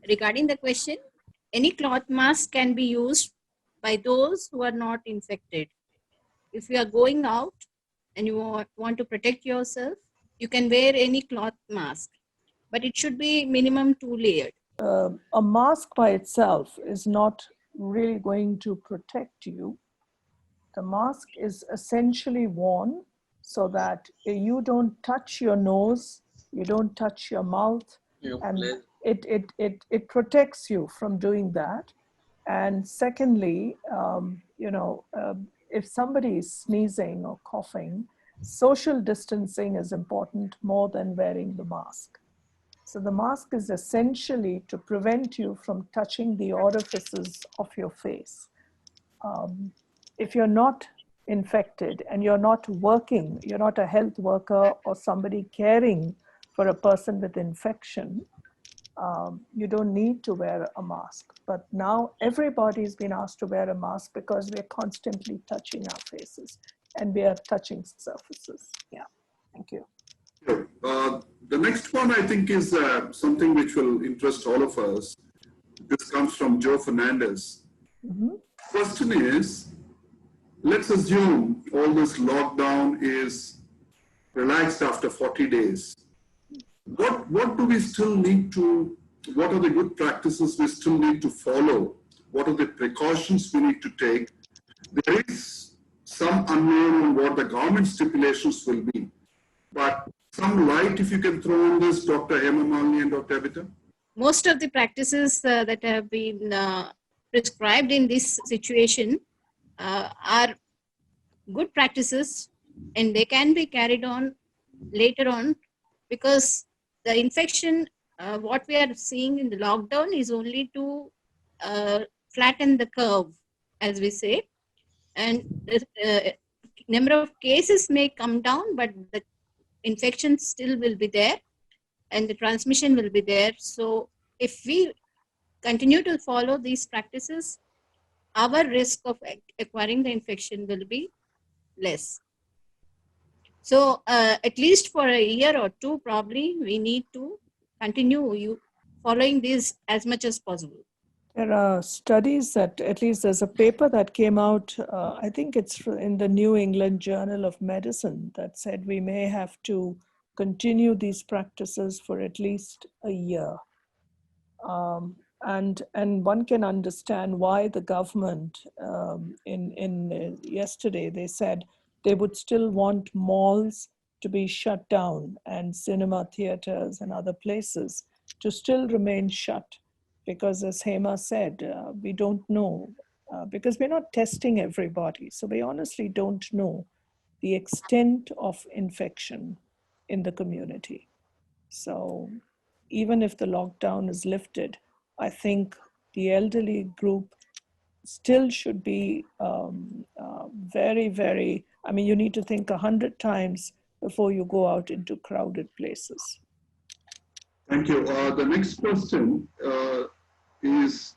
Regarding the question, any cloth mask can be used by those who are not infected. If you are going out and you want to protect yourself, you can wear any cloth mask, but it should be minimum 2 layered. A mask by itself is not really going to protect you. The mask is essentially worn so that you don't touch your nose, you don't touch your mouth, and it protects you from doing that. And secondly, if somebody is sneezing or coughing, social distancing is important more than wearing the mask. So the mask is essentially to prevent you from touching the orifices of your face. If you're not infected and you're not working, you're not a health worker or somebody caring for a person with infection, you don't need to wear a mask. But now everybody's been asked to wear a mask because we're constantly touching our faces and we are touching surfaces. Yeah, thank you. The next one I think is something which will interest all of us. This comes from Joe Fernandez. Question is, let's assume all this lockdown is relaxed after 40 days. What do we still need to, what are the good practices we still need to follow? What are the precautions we need to take? There is some unknown on what the government stipulations will be, but some light if you can throw on this, Dr. Hema Malini and Dr. Evita? Most of the practices that have been prescribed in this situation are good practices, and they can be carried on later on, because the infection, what we are seeing in the lockdown is only to flatten the curve, as we say, and the number of cases may come down, but the infection still will be there and the transmission will be there. So if we continue to follow these practices, our risk of acquiring the infection will be less. So at least for a year or two, probably we need to continue following this as much as possible. There are studies that, at least there's a paper that came out, I think it's in the New England Journal of Medicine, that said we may have to continue these practices for at least a year. And one can understand why the government, yesterday they said they would still want malls to be shut down and cinema theaters and other places to still remain shut. Because as Hema said, we don't know, because we're not testing everybody. So we honestly don't know the extent of infection in the community. So even if the lockdown is lifted, I think the elderly group still should be very, very, I mean, you need to think 100 times before you go out into crowded places. Thank you. The next question is,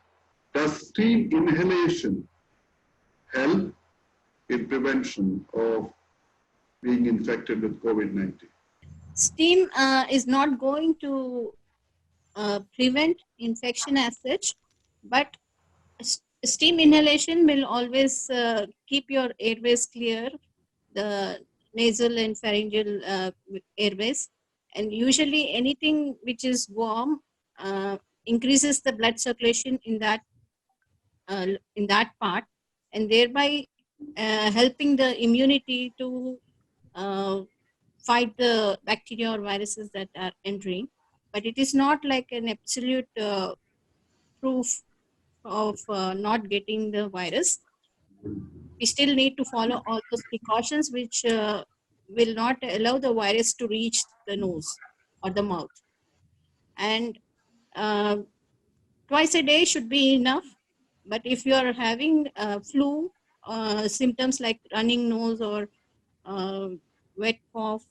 does steam inhalation help in prevention of being infected with COVID-19? Steam is not going to prevent infection as such, but steam inhalation will always keep your airways clear, the nasal and pharyngeal airways. And usually anything which is warm increases the blood circulation in that part, and thereby helping the immunity to fight the bacteria or viruses that are entering. But it is not like an absolute proof of not getting the virus. We still need to follow all those precautions which will not allow the virus to reach the nose or the mouth. And twice a day should be enough. But if you are having flu symptoms like running nose or wet cough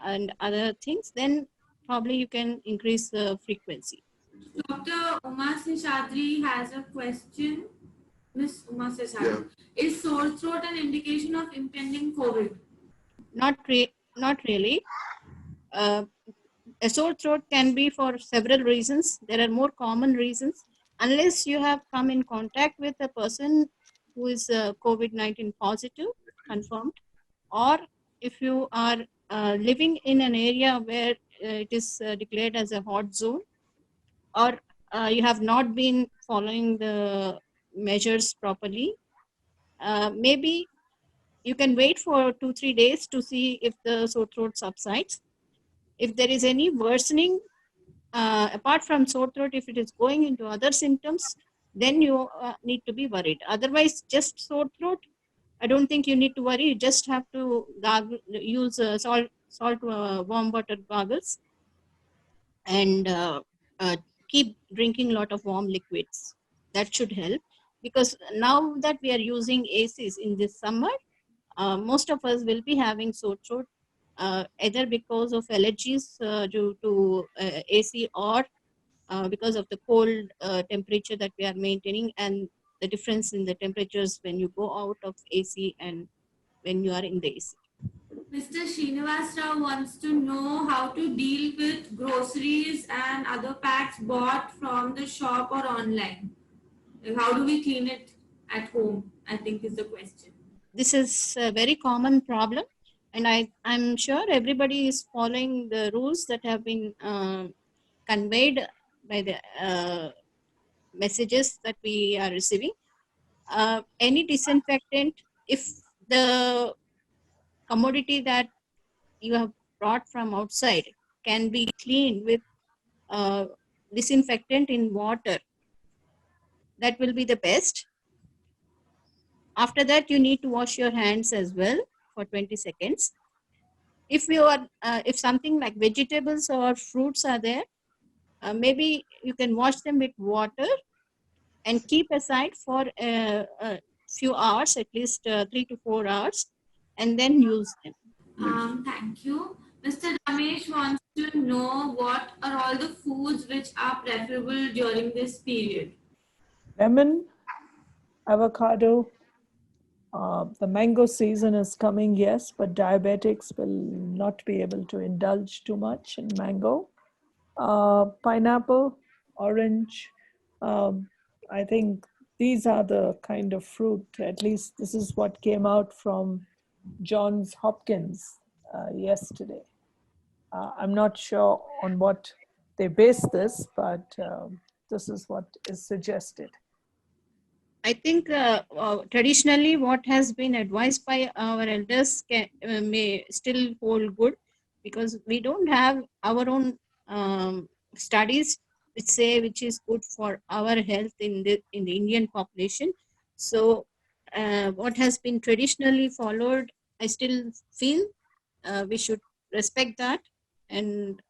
and other things, then probably you can increase the frequency. Dr. Uma Seshadri has a question. Miss Uma Seshadri, is sore throat an indication of impending COVID? Not really. A sore throat can be for several reasons. There are more common reasons. Unless you have come in contact with a person who is COVID-19 positive, confirmed, or if you are living in an area where it is declared as a hot zone, or you have not been following the measures properly, maybe you can wait for 2-3 days to see if the sore throat subsides. If there is any worsening, apart from sore throat, if it is going into other symptoms, then you need to be worried. Otherwise, just sore throat, I don't think you need to worry. You just have to use salt warm water goggles and keep drinking a lot of warm liquids. That should help, because now that we are using ACs in this summer, most of us will be having sore throat, either because of allergies due to AC or because of the cold temperature that we are maintaining and the difference in the temperatures when you go out of AC and when you are in the AC. Mr. Srinivas Rao wants to know how to deal with groceries and other packs bought from the shop or online. Like how do we clean it at home, I think is the question. This is a very common problem, and I'm sure everybody is following the rules that have been conveyed by the messages that we are receiving. Any disinfectant, if the commodity that you have brought from outside can be cleaned with disinfectant in water, that will be the best. After that, you need to wash your hands as well for 20 seconds. If you are, if something like vegetables or fruits are there, maybe you can wash them with water and keep aside for a few hours, at least 3 to 4 hours, and then use them. Thank you. Mr. Ramesh wants to know what are all the foods which are preferable during this period. Lemon, avocado. The mango season is coming, yes, but diabetics will not be able to indulge too much in mango. Pineapple, orange. I think these are the kind of fruit, at least this is what came out from Johns Hopkins yesterday. I'm not sure on what they base this, but this is what is suggested. I think traditionally what has been advised by our elders may still hold good, because we don't have our own studies which say which is good for our health in the Indian population. So what has been traditionally followed, I still feel we should respect that, and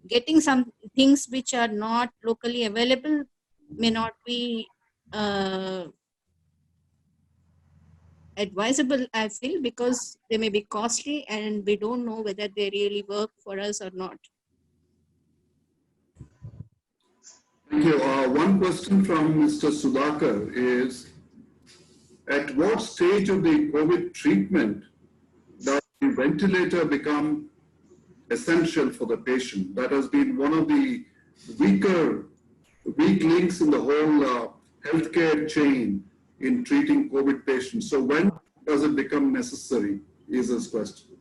getting some things which are not locally available may not be advisable, I feel, because they may be costly and we don't know whether they really work for us or not. Thank you. One question from Mr. Sudhakar is, at what stage of the COVID treatment does the ventilator become essential for the patient? That has been one of the weak links in the whole healthcare chain in treating COVID patients. So when does it become necessary is his question.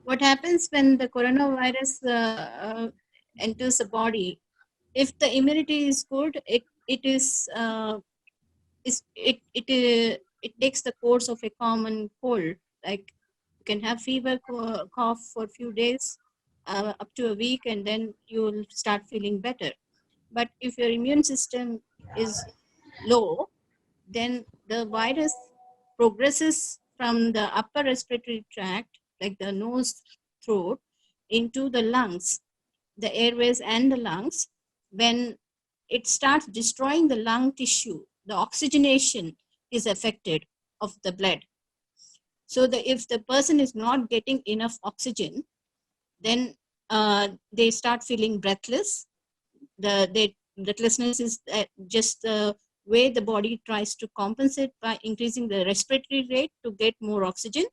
What happens when the coronavirus enters the body? If the immunity is good, it takes the course of a common cold. Like you can have fever, cough for a few days, up to a week, and then you will start feeling better. But if your immune system is low, then the virus progresses from the upper respiratory tract, like the nose, throat, into the lungs, the airways and the lungs. When it starts destroying the lung tissue, the oxygenation is affected of the blood. So if the person is not getting enough oxygen, then they start feeling breathless. The breathlessness is just the way the body tries to compensate by increasing the respiratory rate to get more oxygen.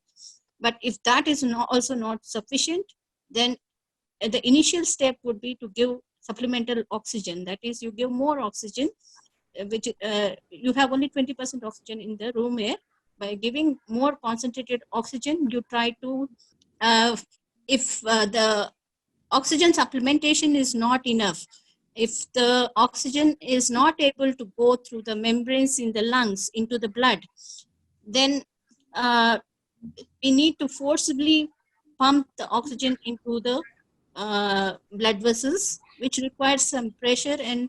But if that is also not sufficient, then the initial step would be to give supplemental oxygen. That is, you give more oxygen, which you have only 20% oxygen in the room air. By giving more concentrated oxygen, you try to, if the oxygen supplementation is not enough, if the oxygen is not able to go through the membranes in the lungs into the blood, then we need to forcibly pump the oxygen into the blood vessels, which requires some pressure, and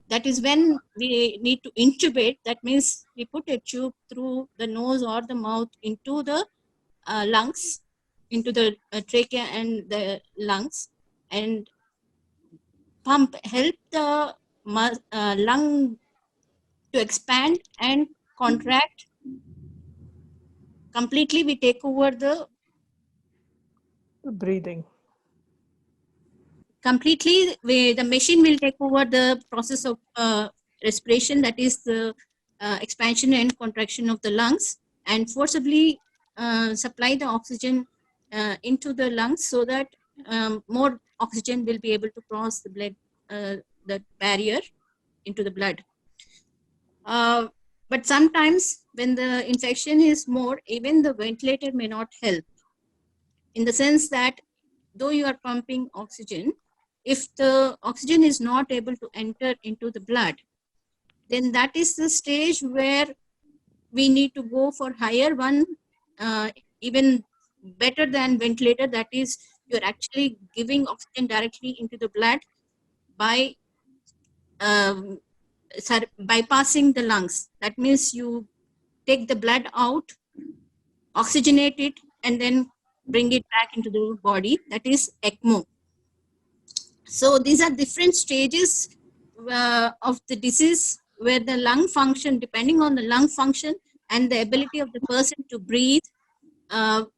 that is when we need to intubate. That means we put a tube through the nose or the mouth into the lungs, into the trachea and the lungs, and help the lung to expand and contract. Completely, we take over the breathing. Completely, the machine will take over the process of respiration, that is the expansion and contraction of the lungs, and forcibly supply the oxygen into the lungs so that more oxygen will be able to cross the blood, the barrier into the blood. But sometimes when the infection is more, even the ventilator may not help, in the sense that though you are pumping oxygen, if the oxygen is not able to enter into the blood, then that is the stage where we need to go for higher one, even better than ventilator. That is, you're actually giving oxygen directly into the blood by bypassing the lungs. That means you take the blood out, oxygenate it, and then bring it back into the body. That is ECMO. So these are different stages of the disease where the lung function, depending on the lung function and the ability of the person to breathe, the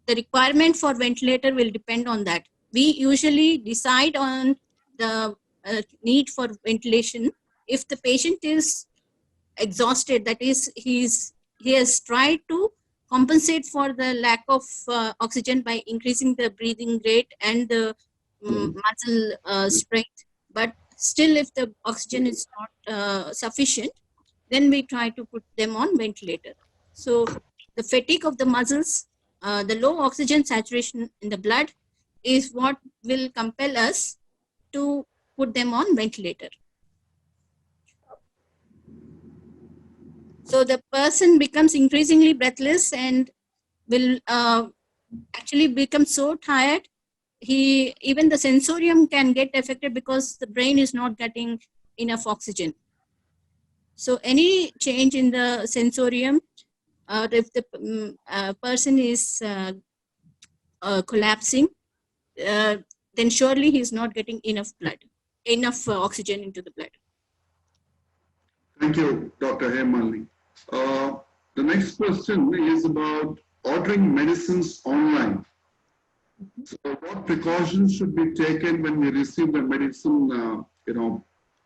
requirement for ventilator will depend on that. We usually decide on the need for ventilation if the patient is exhausted, that is, he has tried to compensate for the lack of oxygen by increasing the breathing rate and the muscle strength. But still, if the oxygen is not sufficient, then we try to put them on ventilator. So the fatigue of the muscles, the low oxygen saturation in the blood is what will compel us to put them on ventilator. So the person becomes increasingly breathless and will actually become so tired. Even the sensorium can get affected because the brain is not getting enough oxygen. So any change in the sensorium, if the person is collapsing, then surely he is not getting enough oxygen into the blood. Thank you, Dr. Hemali. The next question is about ordering medicines online. So what precautions should be taken when we receive the medicine,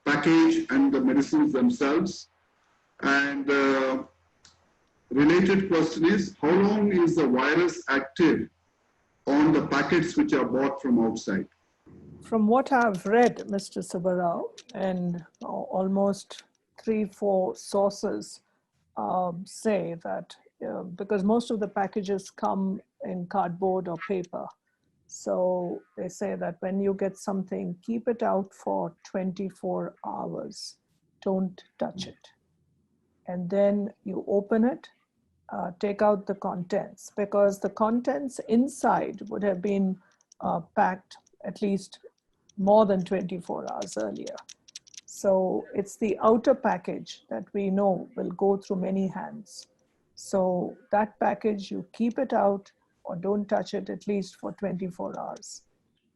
package and the medicines themselves? And related question is, how long is the virus active on the packets which are bought from outside? From what I've read, Mr. Subbarao, and almost 3-4 sources say that because most of the packages come in cardboard or paper. So they say that when you get something, keep it out for 24 hours. Don't touch it. And then you open it, take out the contents, because the contents inside would have been packed at least more than 24 hours earlier. So it's the outer package that we know will go through many hands. So that package, you keep it out or don't touch it at least for 24 hours.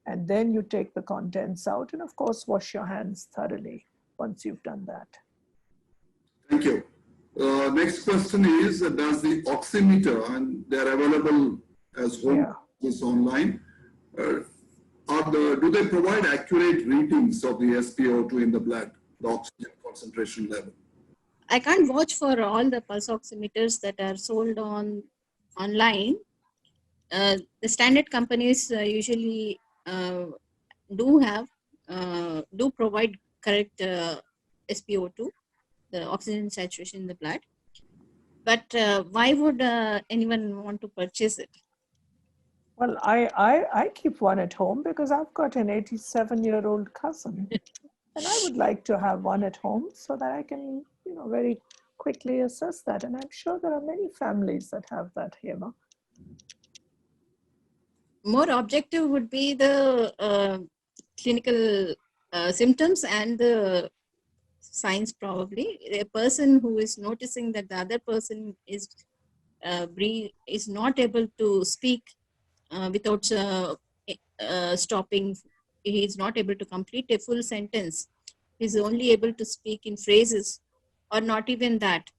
And then you take the contents out and of course, wash your hands thoroughly once you've done that. Thank you. Next question is, does the oximeter, and they're available as home service online, do they provide accurate readings of the SpO2 in the blood, the oxygen concentration level? I can't vouch for all the pulse oximeters that are sold online. The standard companies usually do provide correct SpO2, the oxygen saturation in the blood. But why would anyone want to purchase it? Well, I keep one at home because I've got an 87-year-old cousin. And I would like to have one at home so that I can, very quickly assess that. And I'm sure there are many families that have that here. More objective would be the clinical symptoms and the signs probably. A person who is noticing that the other person is not able to speak without stopping. He is not able to complete a full sentence. He is only able to speak in phrases. or not even that,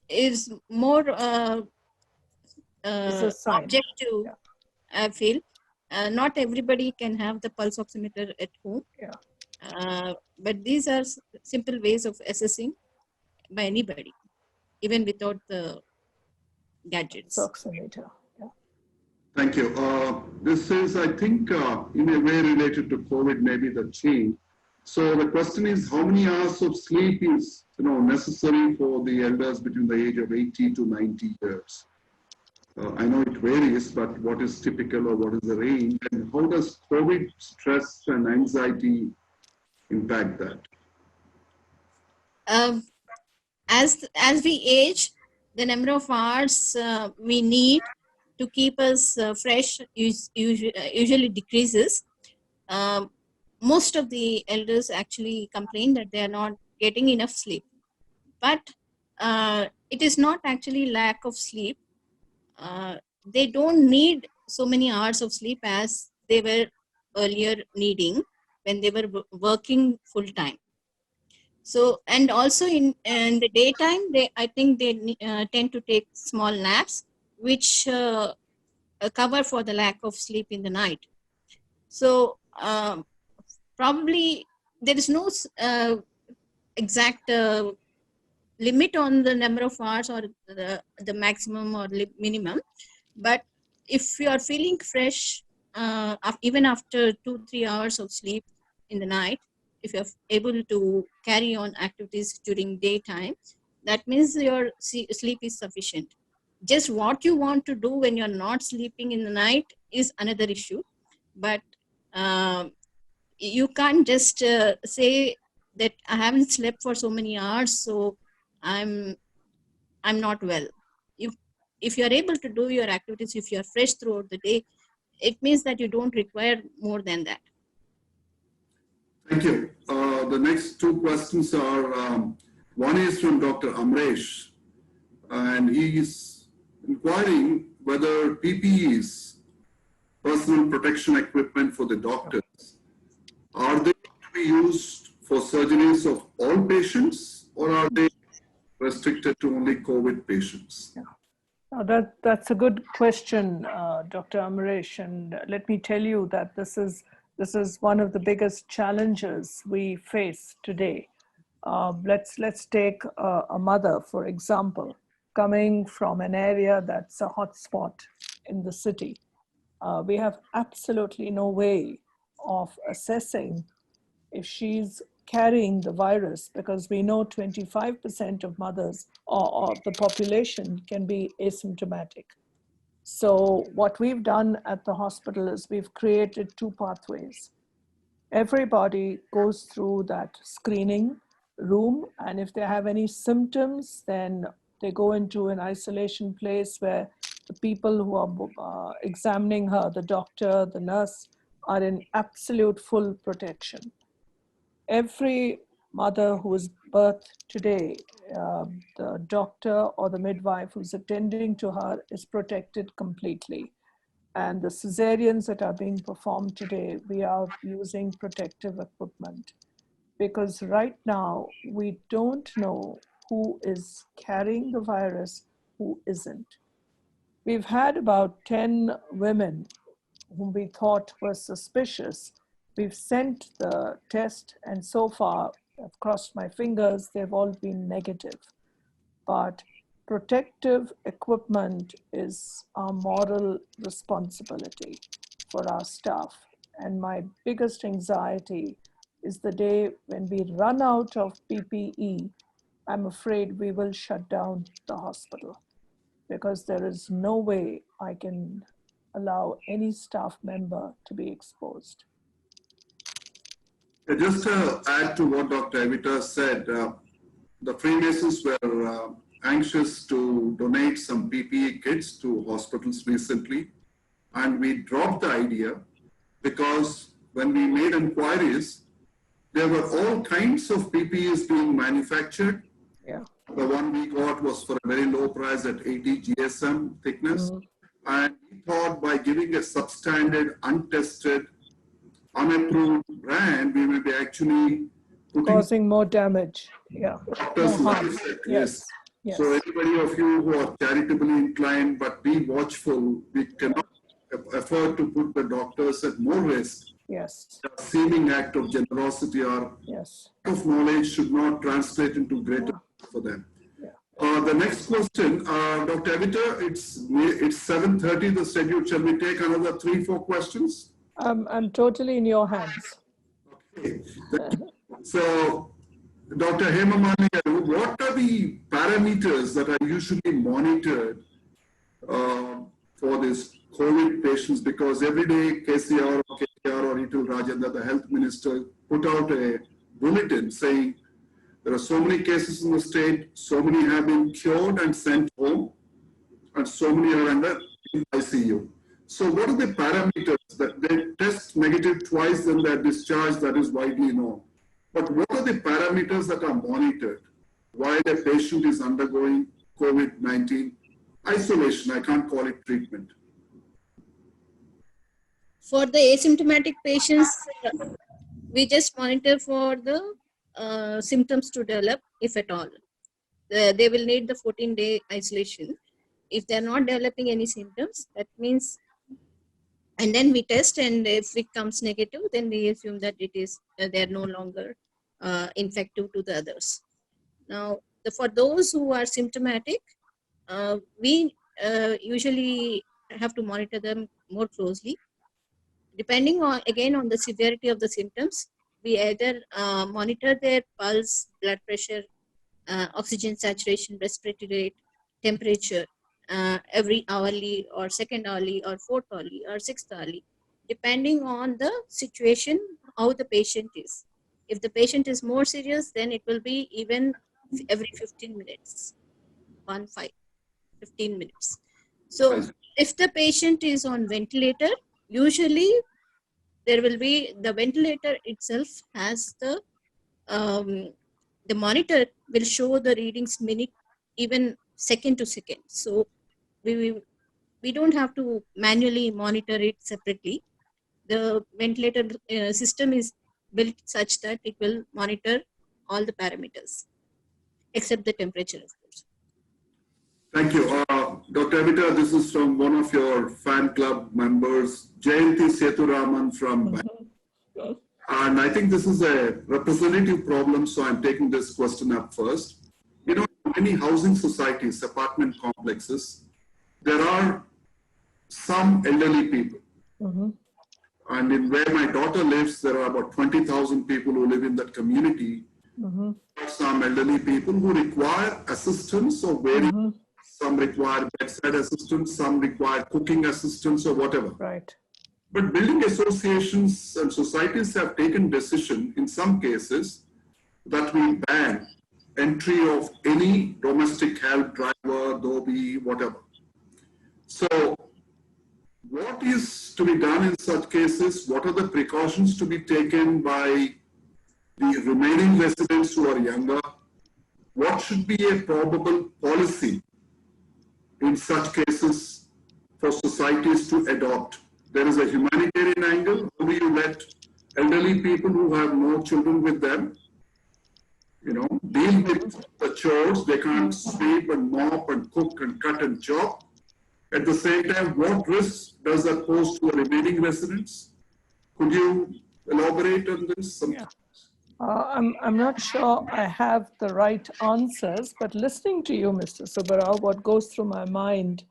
is more It's a sign. objective, Yeah. I feel. Not everybody can have the pulse oximeter at home. Yeah. But these are simple ways of assessing by anybody, even without the gadgets. Oximeter. Yeah. Thank you. This is, I think, in a way related to COVID, maybe the change. So the question is, how many hours of sleep is necessary for the elders between the age of 80 to 90 years? I know it varies, but what is typical or what is the range? And how does COVID stress and anxiety impact that? As we age, the number of hours we need to keep us fresh usually decreases. Most of the elders actually complain that they are not getting enough sleep. But it is not actually lack of sleep. They don't need so many hours of sleep as they were earlier needing when they were working full time. So, and also in the daytime, I think they tend to take small naps, which cover for the lack of sleep in the night. So probably there is no exact limit on the number of hours or the maximum or minimum. But if you are feeling fresh, even after 2-3 hours of sleep in the night, if you're able to carry on activities during daytime, that means your sleep is sufficient. Just what you want to do when you're not sleeping in the night is another issue. But you can't just say that I haven't slept for so many hours, so I'm not well. If you're able to do your activities, if you're fresh throughout the day, it means that you don't require more than that. Thank you. The next two questions are, one is from Dr. Amresh, and he is inquiring whether PPEs, personal protection equipment for the doctors, are they to be used for surgeries of all patients, or are they restricted to only COVID patients? Yeah. Now that's a good question, Dr. Amresh, and let me tell you that this is one of the biggest challenges we face today. Let's take a mother, for example, coming from an area that's a hotspot in the city. We have absolutely no way of assessing if she's carrying the virus, because we know 25% of mothers or the population can be asymptomatic. So what we've done at the hospital is we've created 2 pathways. Everybody goes through that screening room, and if they have any symptoms, then they go into an isolation place where the people who are examining her, the doctor, the nurse, are in absolute full protection. Every mother who is birthed today, the doctor or the midwife who's attending to her is protected completely. And the cesareans that are being performed today, we are using protective equipment, because right now we don't know who is carrying the virus, who isn't. We've had about 10 women whom we thought were suspicious. We've sent the test, and so far, I've crossed my fingers, they've all been negative. But protective equipment is our moral responsibility for our staff. And my biggest anxiety is the day when we run out of PPE. I'm afraid we will shut down the hospital, because there is no way I can allow any staff member to be exposed. Just to add to what Dr. Evita said, the Freemasons were anxious to donate some PPE kits to hospitals recently, and we dropped the idea because when we made inquiries, there were all kinds of PPEs being manufactured. Yeah. The one we got was for a very low price at 80 GSM thickness. And we thought by giving a substandard, untested, unapproved brand, we will be actually causing more damage. doctors' lives at risk. So anybody of you who are charitably inclined, but be watchful, we cannot afford to put the doctors at more risk. Yes. A seeming act of generosity or of knowledge should not translate into greater risk for them. The next question, Dr. Evita, it's 7:30, the schedule. Shall we take another 3-4 questions? I'm totally in your hands. Okay. So, Dr. Hemamani, what are the parameters that are usually monitored for these COVID patients? Because every day KCR or Hitul Rajendra, the health minister, put out a bulletin saying there are so many cases in the state, so many have been cured and sent home, and so many are under ICU. So what are the parameters that they test negative twice, then they're discharged? That is widely known. But what are the parameters that are monitored while a patient is undergoing COVID-19 isolation? I can't call it treatment. For the asymptomatic patients, we just monitor for the symptoms to develop, if at all. They will need the 14-day isolation. If they're not developing any symptoms, that means, and then we test, and if it comes negative, then we assume that it is they're no longer infective to the others. Now, for those who are symptomatic, we usually have to monitor them more closely. Depending on, again, on the severity of the symptoms, we either monitor their pulse, blood pressure, oxygen saturation, respiratory rate, temperature, every hourly or second hourly or fourth hourly or sixth hourly, depending on the situation, how the patient is. If the patient is more serious, then it will be even every 15 minutes, 15 minutes. So if the patient is on ventilator, usually there will be, the ventilator itself has the monitor will show the readings minute, even second to second. So we don't have to manually monitor it separately. The ventilator system is built such that it will monitor all the parameters, except the temperature, of course. Thank you. Dr. Evita, this is from one of your fan club members, Jayanti Seturaman from and I think this is a representative problem, so I'm taking this question up first. You know, many housing societies, apartment complexes, there are some elderly people. And in where my daughter lives, there are about 20,000 people who live in that community. Some elderly people who require assistance or some require bedside assistance, some require cooking assistance or whatever. Right. But building associations and societies have taken decision in some cases that we ban entry of any domestic help, driver, dhobi, whatever. So what is to be done in such cases? What are the precautions to be taken by the remaining residents who are younger? What should be a probable policy in such cases for societies to adopt? There is a humanitarian angle. How do you let elderly people who have no children with them, you know, deal with the chores? They can't sweep and mop and cook and cut and chop. At the same time, what risks does that pose to the remaining residents? Could you elaborate on this? I'm not sure I have the right answers, but listening to you, Mr. Subbarao, what goes through my mind,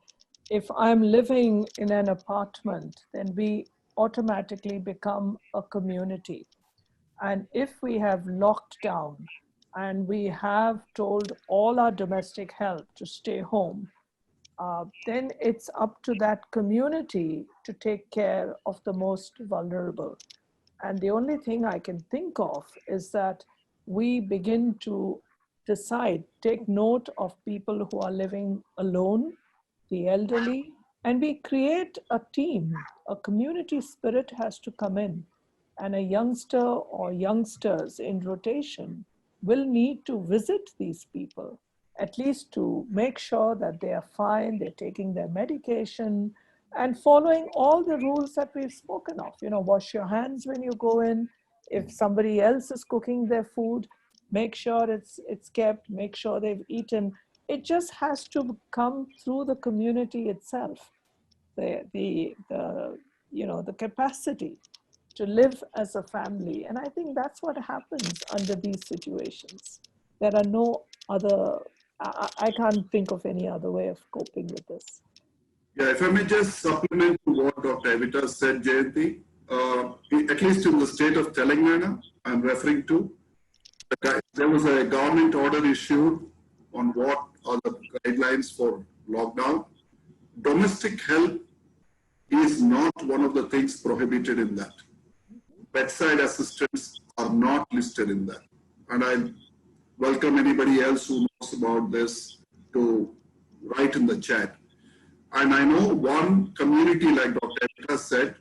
if I'm living in an apartment, then we automatically become a community. And if we have locked down and we have told all our domestic help to stay home, then it's up to that community to take care of the most vulnerable. And the only thing I can think of is that we begin to decide, take note of people who are living alone, the elderly, and we create a team. A community spirit has to come in, and a youngster or youngsters in rotation will need to visit these people, at least to make sure that they are fine, they're taking their medication, and following all the rules that we've spoken of. You know, wash your hands when you go in. If somebody else is cooking their food, make sure it's kept, make sure they've eaten. It just has to come through the community itself. The capacity to live as a family. And I think that's what happens under these situations. There are no other, I can't think of any other way of coping with this. Yeah, if I may just supplement to what Dr. Evita said, Jayanti, at least in the state of Telangana, I'm referring to, there was a government order issued on what are the guidelines for lockdown. Domestic help is not one of the things prohibited in that. Bedside assistants are not listed in that. And I welcome anybody else who knows about this to write in the chat. And I know one community, like Dr. Evita said,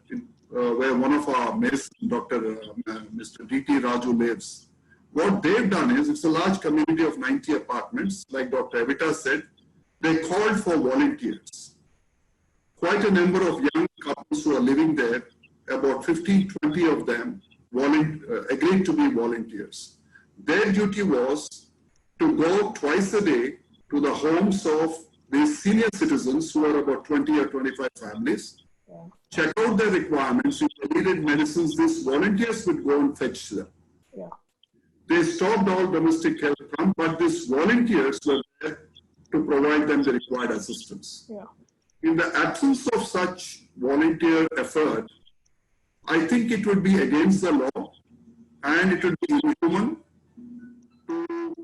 where one of our mates, Mr. D.T. Raju lives. What they've done is, it's a large community of 90 apartments. Like Dr. Evita said, they called for volunteers. Quite a number of young couples who are living there, about 15, 20 of them agreed to be volunteers. Their duty was to go twice a day to the homes of these senior citizens who are about 20 or 25 families, check out their requirements. If they needed medicines, these volunteers would go and fetch them. Yeah. They stopped all domestic help from, but these volunteers were there to provide them the required assistance. Yeah. In the absence of such volunteer effort, I think it would be against the law and it would be inhuman to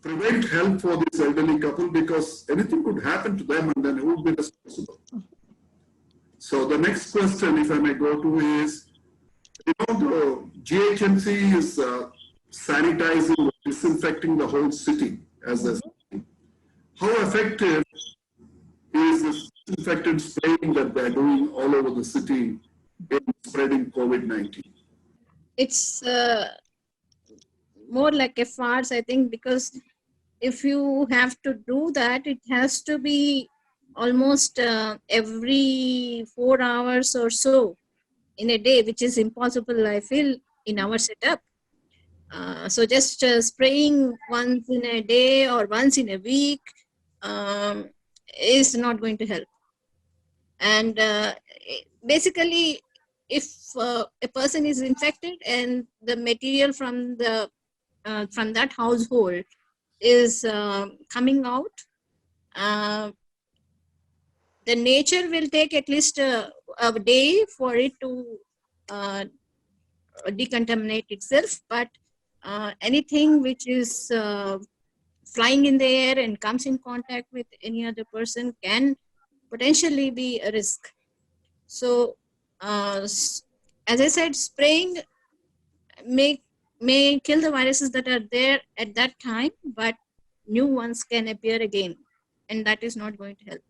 prevent help for this elderly couple, because anything could happen to them and then who would be responsible? So the next question, if I may go to, is, the GHMC is sanitizing, disinfecting the whole city as a city. How effective is this disinfectant spraying that they're doing all over the city in spreading COVID-19? It's more like a farce, I think, because if you have to do that, it has to be almost every 4 hours or so in a day, which is impossible, I feel, in our setup. So just spraying once in a day or once in a week is not going to help. And basically, if a person is infected and the material from that household is coming out, the nature will take at least a day for it to decontaminate itself. But anything which is flying in the air and comes in contact with any other person can potentially be a risk. So, as I said, spraying may kill the viruses that are there at that time, but new ones can appear again, and that is not going to help.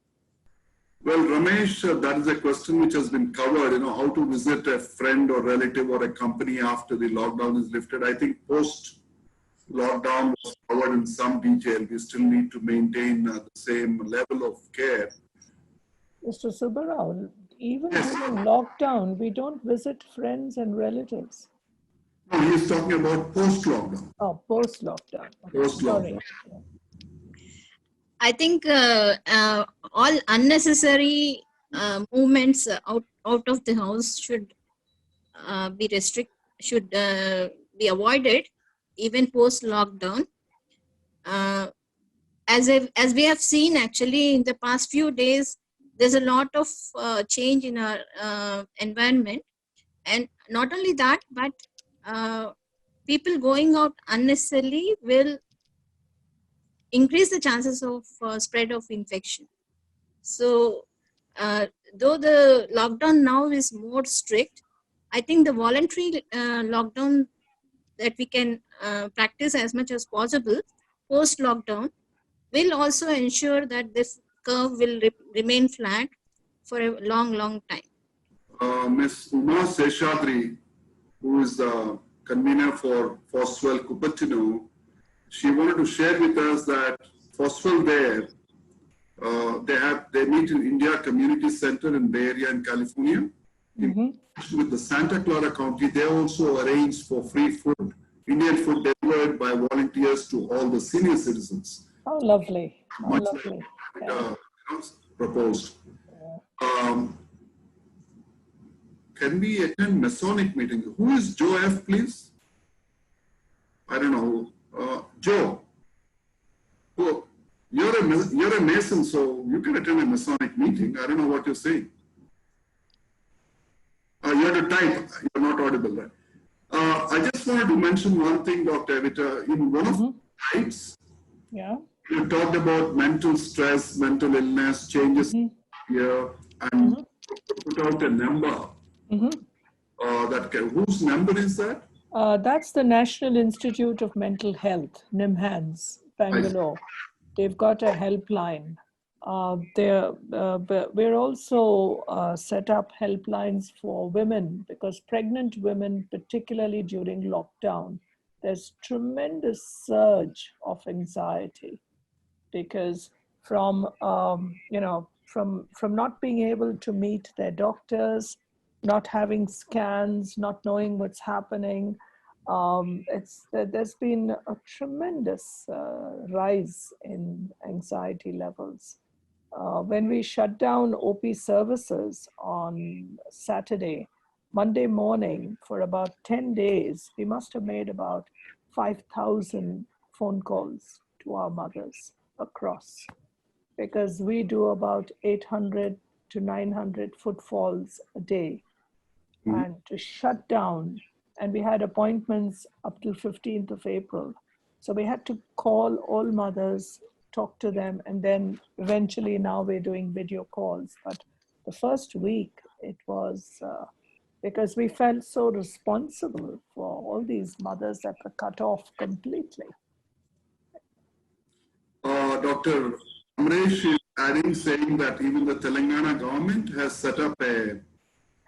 Well, Ramesh, that is a question which has been covered, how to visit a friend or relative or a company after the lockdown is lifted. I think post-lockdown was covered in some detail. We still need to maintain the same level of care. Mr. Subbarao, even during lockdown, we don't visit friends and relatives. No, he's talking about post-lockdown. Oh, post-lockdown. Okay. Post-lockdown. I think all unnecessary movements out of the house should be avoided, even post-lockdown. As we have seen, actually, in the past few days, there's a lot of change in our environment, and not only that, but people going out unnecessarily will increase the chances of spread of infection. So, though the lockdown now is more strict, I think the voluntary lockdown that we can practice as much as possible post-lockdown will also ensure that this curve will remain flat for a long time. Ms. Uma Seshadri, who is the convener for FOSWL Cupertino, she wanted to share with us that FOSWL there, they meet in India Community Center in Bay Area in California. With the Santa Clara County, they also arrange for free food Indian food delivered by volunteers to all the senior citizens. Oh, lovely. Oh, Much lovely. like proposed. Can we attend Masonic meeting? Who is Joe F, please? I don't know. Joe. Oh, you're a Mason, so you can attend a Masonic meeting. I don't know what you're saying. You have to type. You're not audible, right? I just wanted to mention one thing, Dr. Evita. In one of the slides, you talked about mental stress, mental illness, changes here, and put out a number. Whose number is that? That's the National Institute of Mental Health, NIMHANS, Bangalore. They've got a helpline. We're also set up helplines for women, because pregnant women, particularly during lockdown, there's tremendous surge of anxiety, because from not being able to meet their doctors, not having scans, not knowing what's happening, there's been a tremendous rise in anxiety levels. When we shut down OP services on Saturday, Monday morning, for about 10 days, we must have made about 5,000 phone calls to our mothers across, because we do about 800 to 900 footfalls a day. And to shut down, and we had appointments up till 15th of April. So we had to call all mothers, talk to them, and then eventually now we're doing video calls. But the first week, it was because we felt so responsible for all these mothers that were cut off completely. Dr. Amresh is adding, saying that even the Telangana government has set up a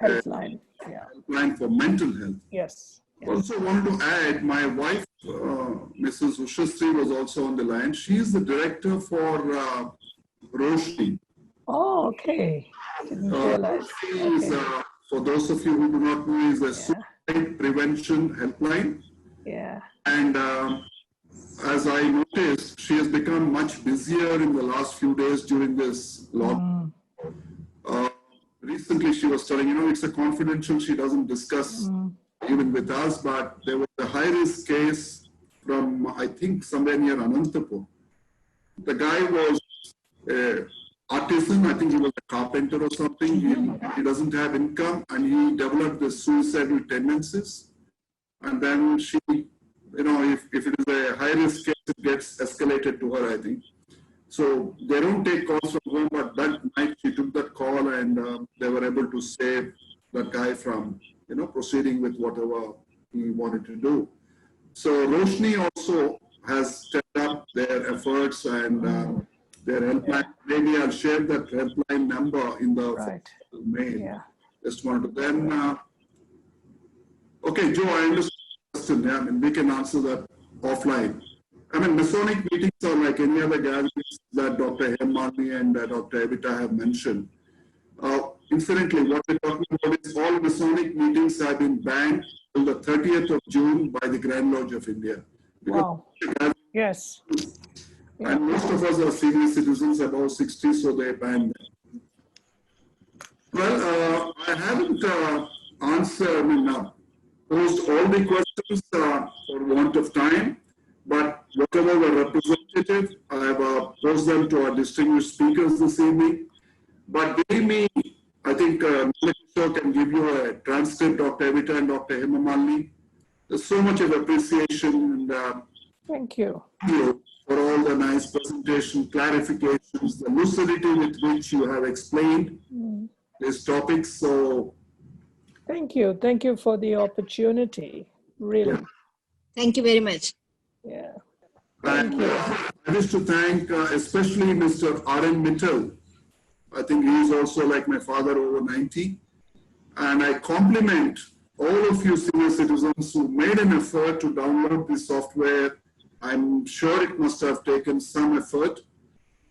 Helpline. Helpline for mental health. Yes. Also want to add, my wife, Mrs. Ushastri, was also on the line. She is the director for Roshni. Oh, okay. Didn't realize. Is, for those of you who do not know, is a suicide prevention helpline. Yeah. And as I noticed, she has become much busier in the last few days during this lockdown. Recently, she was telling, it's a confidential, she doesn't discuss even with us, but there was a high-risk case from, I think, somewhere near Anantapur. The guy was an artisan, I think he was a carpenter or something. He doesn't have income, and he developed the suicidal tendencies. And then she, if it is a high-risk case, it gets escalated to her, I think. So they don't take calls from home, but that night she took that call, and they were able to save that guy from, proceeding with whatever he wanted to do. So Roshni also has stepped up their efforts and their helpline. Maybe I'll share that helpline number in the mail. Yeah. Just wanted to then. Okay, Joe, I understand the question. I mean, we can answer that offline. I mean, Masonic meetings are like any other gatherings that Dr. Hemani and Dr. Evita have mentioned. Incidentally, what we're talking about is all Masonic meetings have been banned till the 30th of June by the Grand Lodge of India. Wow. Yes. And most of us are senior citizens above 60, so they banned them. Well, I haven't posed all the questions for want of time. But whatever were representative, I have posed them to our distinguished speakers this evening. But believe me, I think Kishore can give you a transcript, Dr. Evita and Dr. Hemamali. There's so much of appreciation and thank you for all the nice presentation, clarifications, the lucidity with which you have explained these topics. So thank you for the opportunity, really. Yeah. Thank you very much. Yeah. And I wish to thank especially Mr. R.N. Mittal. I think he is also like my father, over 90. And I compliment all of you senior citizens who made an effort to download this software. I'm sure it must have taken some effort.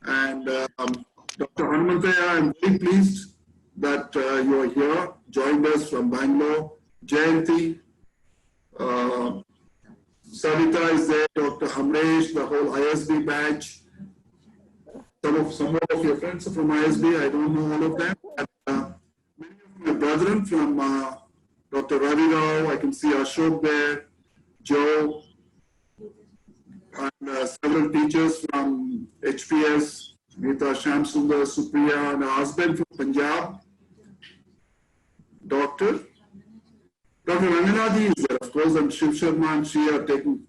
And Dr. Hanumanthaya, I'm very pleased that you are here, joined us from Bangalore. Jayanti, Savita is there, Dr. Amresh, the whole ISB batch. Some of your friends are from ISB, I don't know all of them. Many of my brethren from Dr. Ravi Rao, I can see Ashok there, Joe, and several teachers from HPS, Neeta Shamsundar, Supriya, and her husband from Punjab, Dr. Ranganadi is there, of course, and Shiv Sharma and she are taking.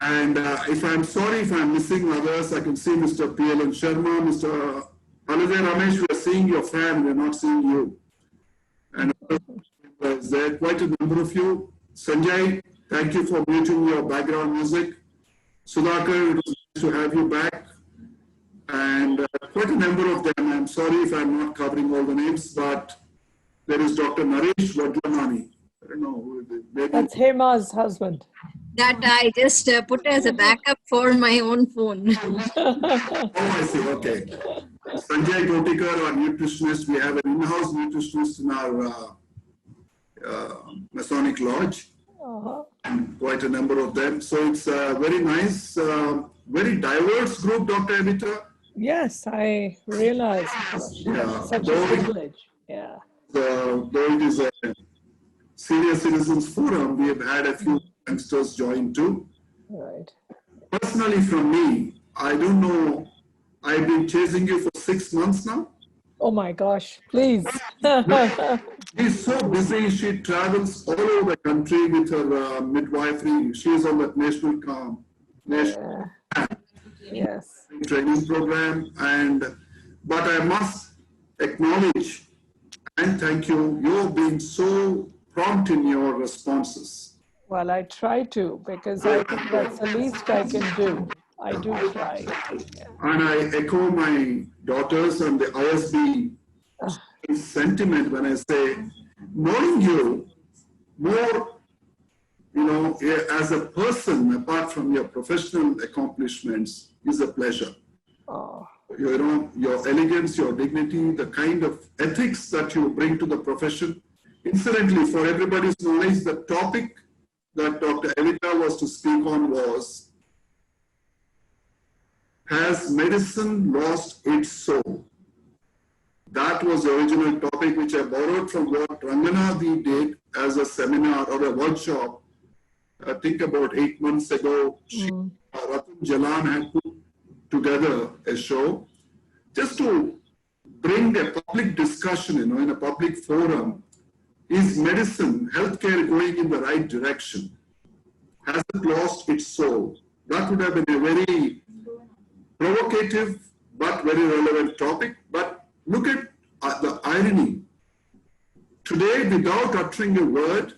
And if I'm sorry if I'm missing others, I can see Mr. PLN Sharma, Mr. Holiday Ramesh, we are seeing your fan, we are not seeing you. And there are quite a number of you. Sanjay, thank you for muting your background music. Sudhakar, it was nice to have you back. And quite a number of them. I'm sorry if I'm not covering all the names, but there is Dr. Naresh Vadlamani. I don't know who it is. Maybe That's Hema's husband. That I just put as a backup for my own phone. Oh, I see. Okay. Sanjay Gotikar, our nutritionist. We have an in-house nutritionist in our Masonic Lodge. And quite a number of them. So it's a very nice, very diverse group, Dr. Evita. Yes, I realize. Yeah. Such a privilege. Yeah. Though it is a senior citizens forum, we have had a few youngsters join too. Right. Personally, from me, I don't know. I've been chasing you for 6 months now. Oh my gosh, please. She's so busy. She travels all over the country with her midwifery. She's on that national Yes. training program. But I must acknowledge and thank you. You're being so prompt in your responses. Well, I try to, because I think that's the least I can do. I do try. And I echo my daughters and the ISB sentiment when I say, knowing you more, as a person, apart from your professional accomplishments, is a pleasure. Oh. Your elegance, your dignity, the kind of ethics that you bring to the profession. Incidentally, for everybody's knowledge, the topic that Dr. Evita was to speak on was, has medicine lost its soul? That was the original topic which I borrowed from what Ranganadi did as a seminar or a workshop, I think about 8 months ago. Ratan Jalan had put together a show just to bring a public discussion, in a public forum. Is medicine, healthcare going in the right direction? Has it lost its soul? That would have been a very provocative but very relevant topic. But look at the irony. Today, without uttering a word,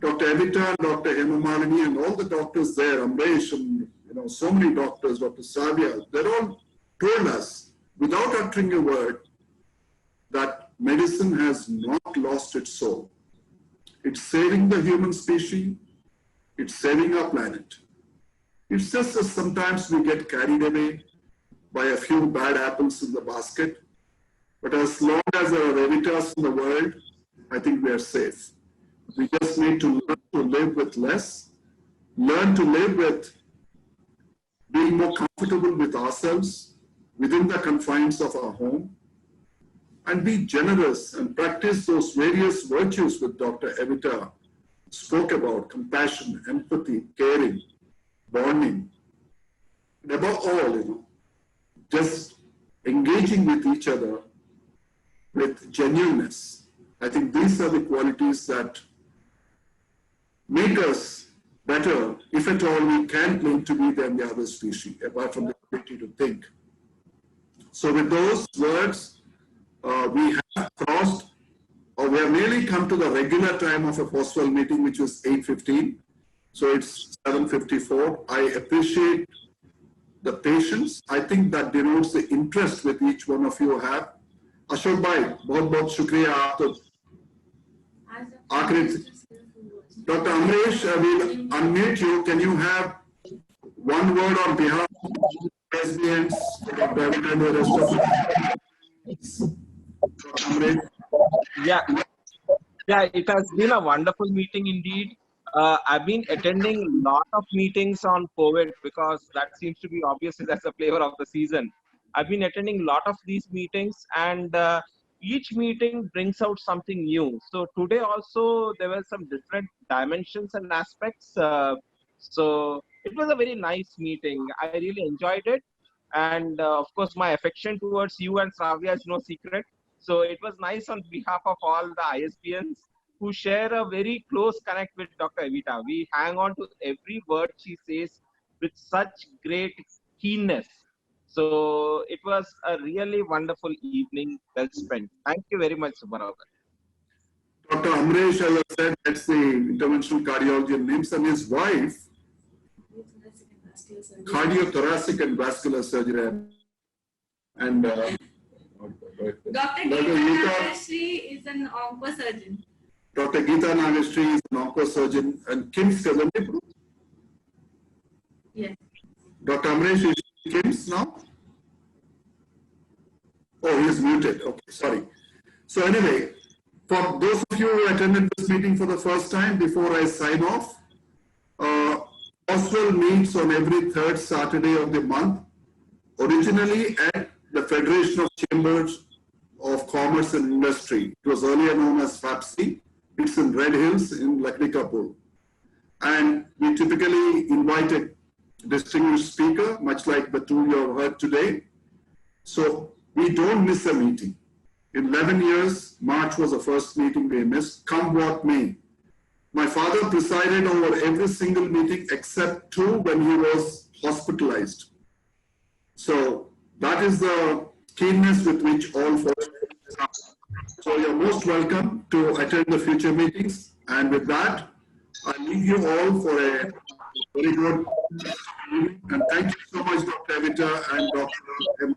Dr. Evita, Dr. Hema Malini, and all the doctors there, Amresh, and so many doctors, Dr. Savia, they're all told us, without uttering a word, that medicine has not lost its soul. It's saving the human species. It's saving our planet. It's just that sometimes we get carried away by a few bad apples in the basket. But as long as there are Evitas in the world, I think we are safe. We just need to learn to live with less, learn to live with being more comfortable with ourselves within the confines of our home, and be generous and practice those various virtues which Dr. Evita spoke about: compassion, empathy, caring, bonding, and above all, just engaging with each other with genuineness. I think these are the qualities that make us better, if at all we can claim to be than the other species, apart from the ability to think. So with those words, we have crossed, or we have nearly come to the regular time of a FOSWL meeting, which was 8:15. So it's 7:54. I appreciate the patience. I think that denotes the interest with each one of you have. Ashok bhai, बहुत shukriya. Dr. Amresh, I will unmute you. Can you have one word on behalf of SBNs, Dr. Evita and the rest of us? Dr. Amresh. Yeah. Yeah, it has been a wonderful meeting indeed. I've been attending a lot of meetings on COVID because that seems to be obviously that's the flavor of the season. I've been attending a lot of these meetings, and each meeting brings out something new. So today also there were some different dimensions and aspects. So it was a very nice meeting. I really enjoyed it. And of course, my affection towards you and Sravya is no secret. So it was nice on behalf of all the ISBNs who share a very close connect with Dr. Evita. We hang on to every word she says with such great keenness. So it was a really wonderful evening well spent. Thank you very much, Subbarao. Dr. Amresh, as I said, that's the interventional cardiology and NIMS, and his wife, cardiothoracic and vascular surgery. And Dr. Geeta Nagashri is an oncosurgeon. Dr. Geeta Nagashri is an oncosurgeon and KIMS Kazanipur. Yes. Dr. Amresh is KIMS now? Oh, he's muted. Okay, sorry. So anyway, for those of you who attended this meeting for the first time, before I sign off, FOSWL meets on every third Saturday of the month, originally at the Federation of Chambers of Commerce and Industry. It was earlier known as FAPSI. It's in Red Hills in Lakhdikapur. And we typically invite a distinguished speaker, much like the two you have heard today. So we don't miss a meeting. In 11 years, March was the first meeting we missed, come what may. My father presided over every single meeting except two when he was hospitalized. So that is the keenness with which all folks. So you're most welcome to attend the future meetings. And with that, I leave you all for a very good evening. And thank you so much, Dr. Evita and Dr. M.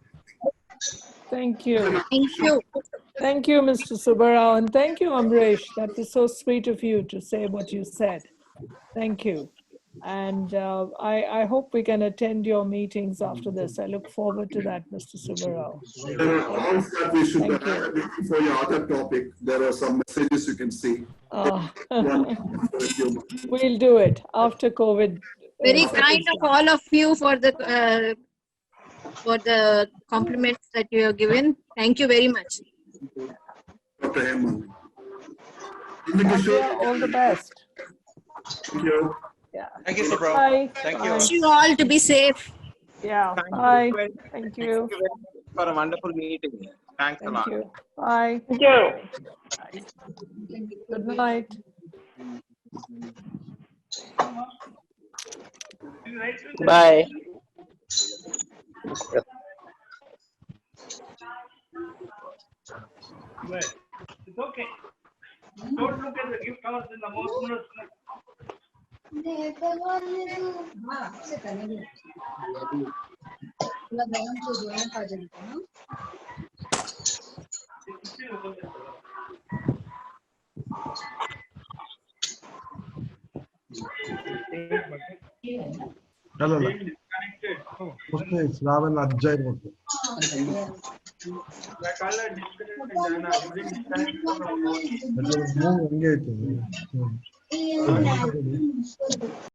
Thank you. Thank you. Thank you, Mr. Subbarao, and thank you, Amresh. That was so sweet of you to say what you said. Thank you. And I hope we can attend your meetings after this. I look forward to that, Mr. Subbarao. There are calls that we should have for your other topic. There are some messages you can see. We'll do it after COVID. Very kind of all of you for the compliments that you have given. Thank you very much. Dr. Hemant. All the best. Thank you. Yeah. Thank you, Subbarao. Bye. Thank you. Wish you all to be safe. Yeah. Thank Bye. you. Thank Thank you. you very much for a wonderful meeting. Thanks a Thank lot. you. Bye. Thank you. Good night. Bye. It's okay. Don't look at the gift cards in the most. Hello. It's Ravan Ajay. Move engage.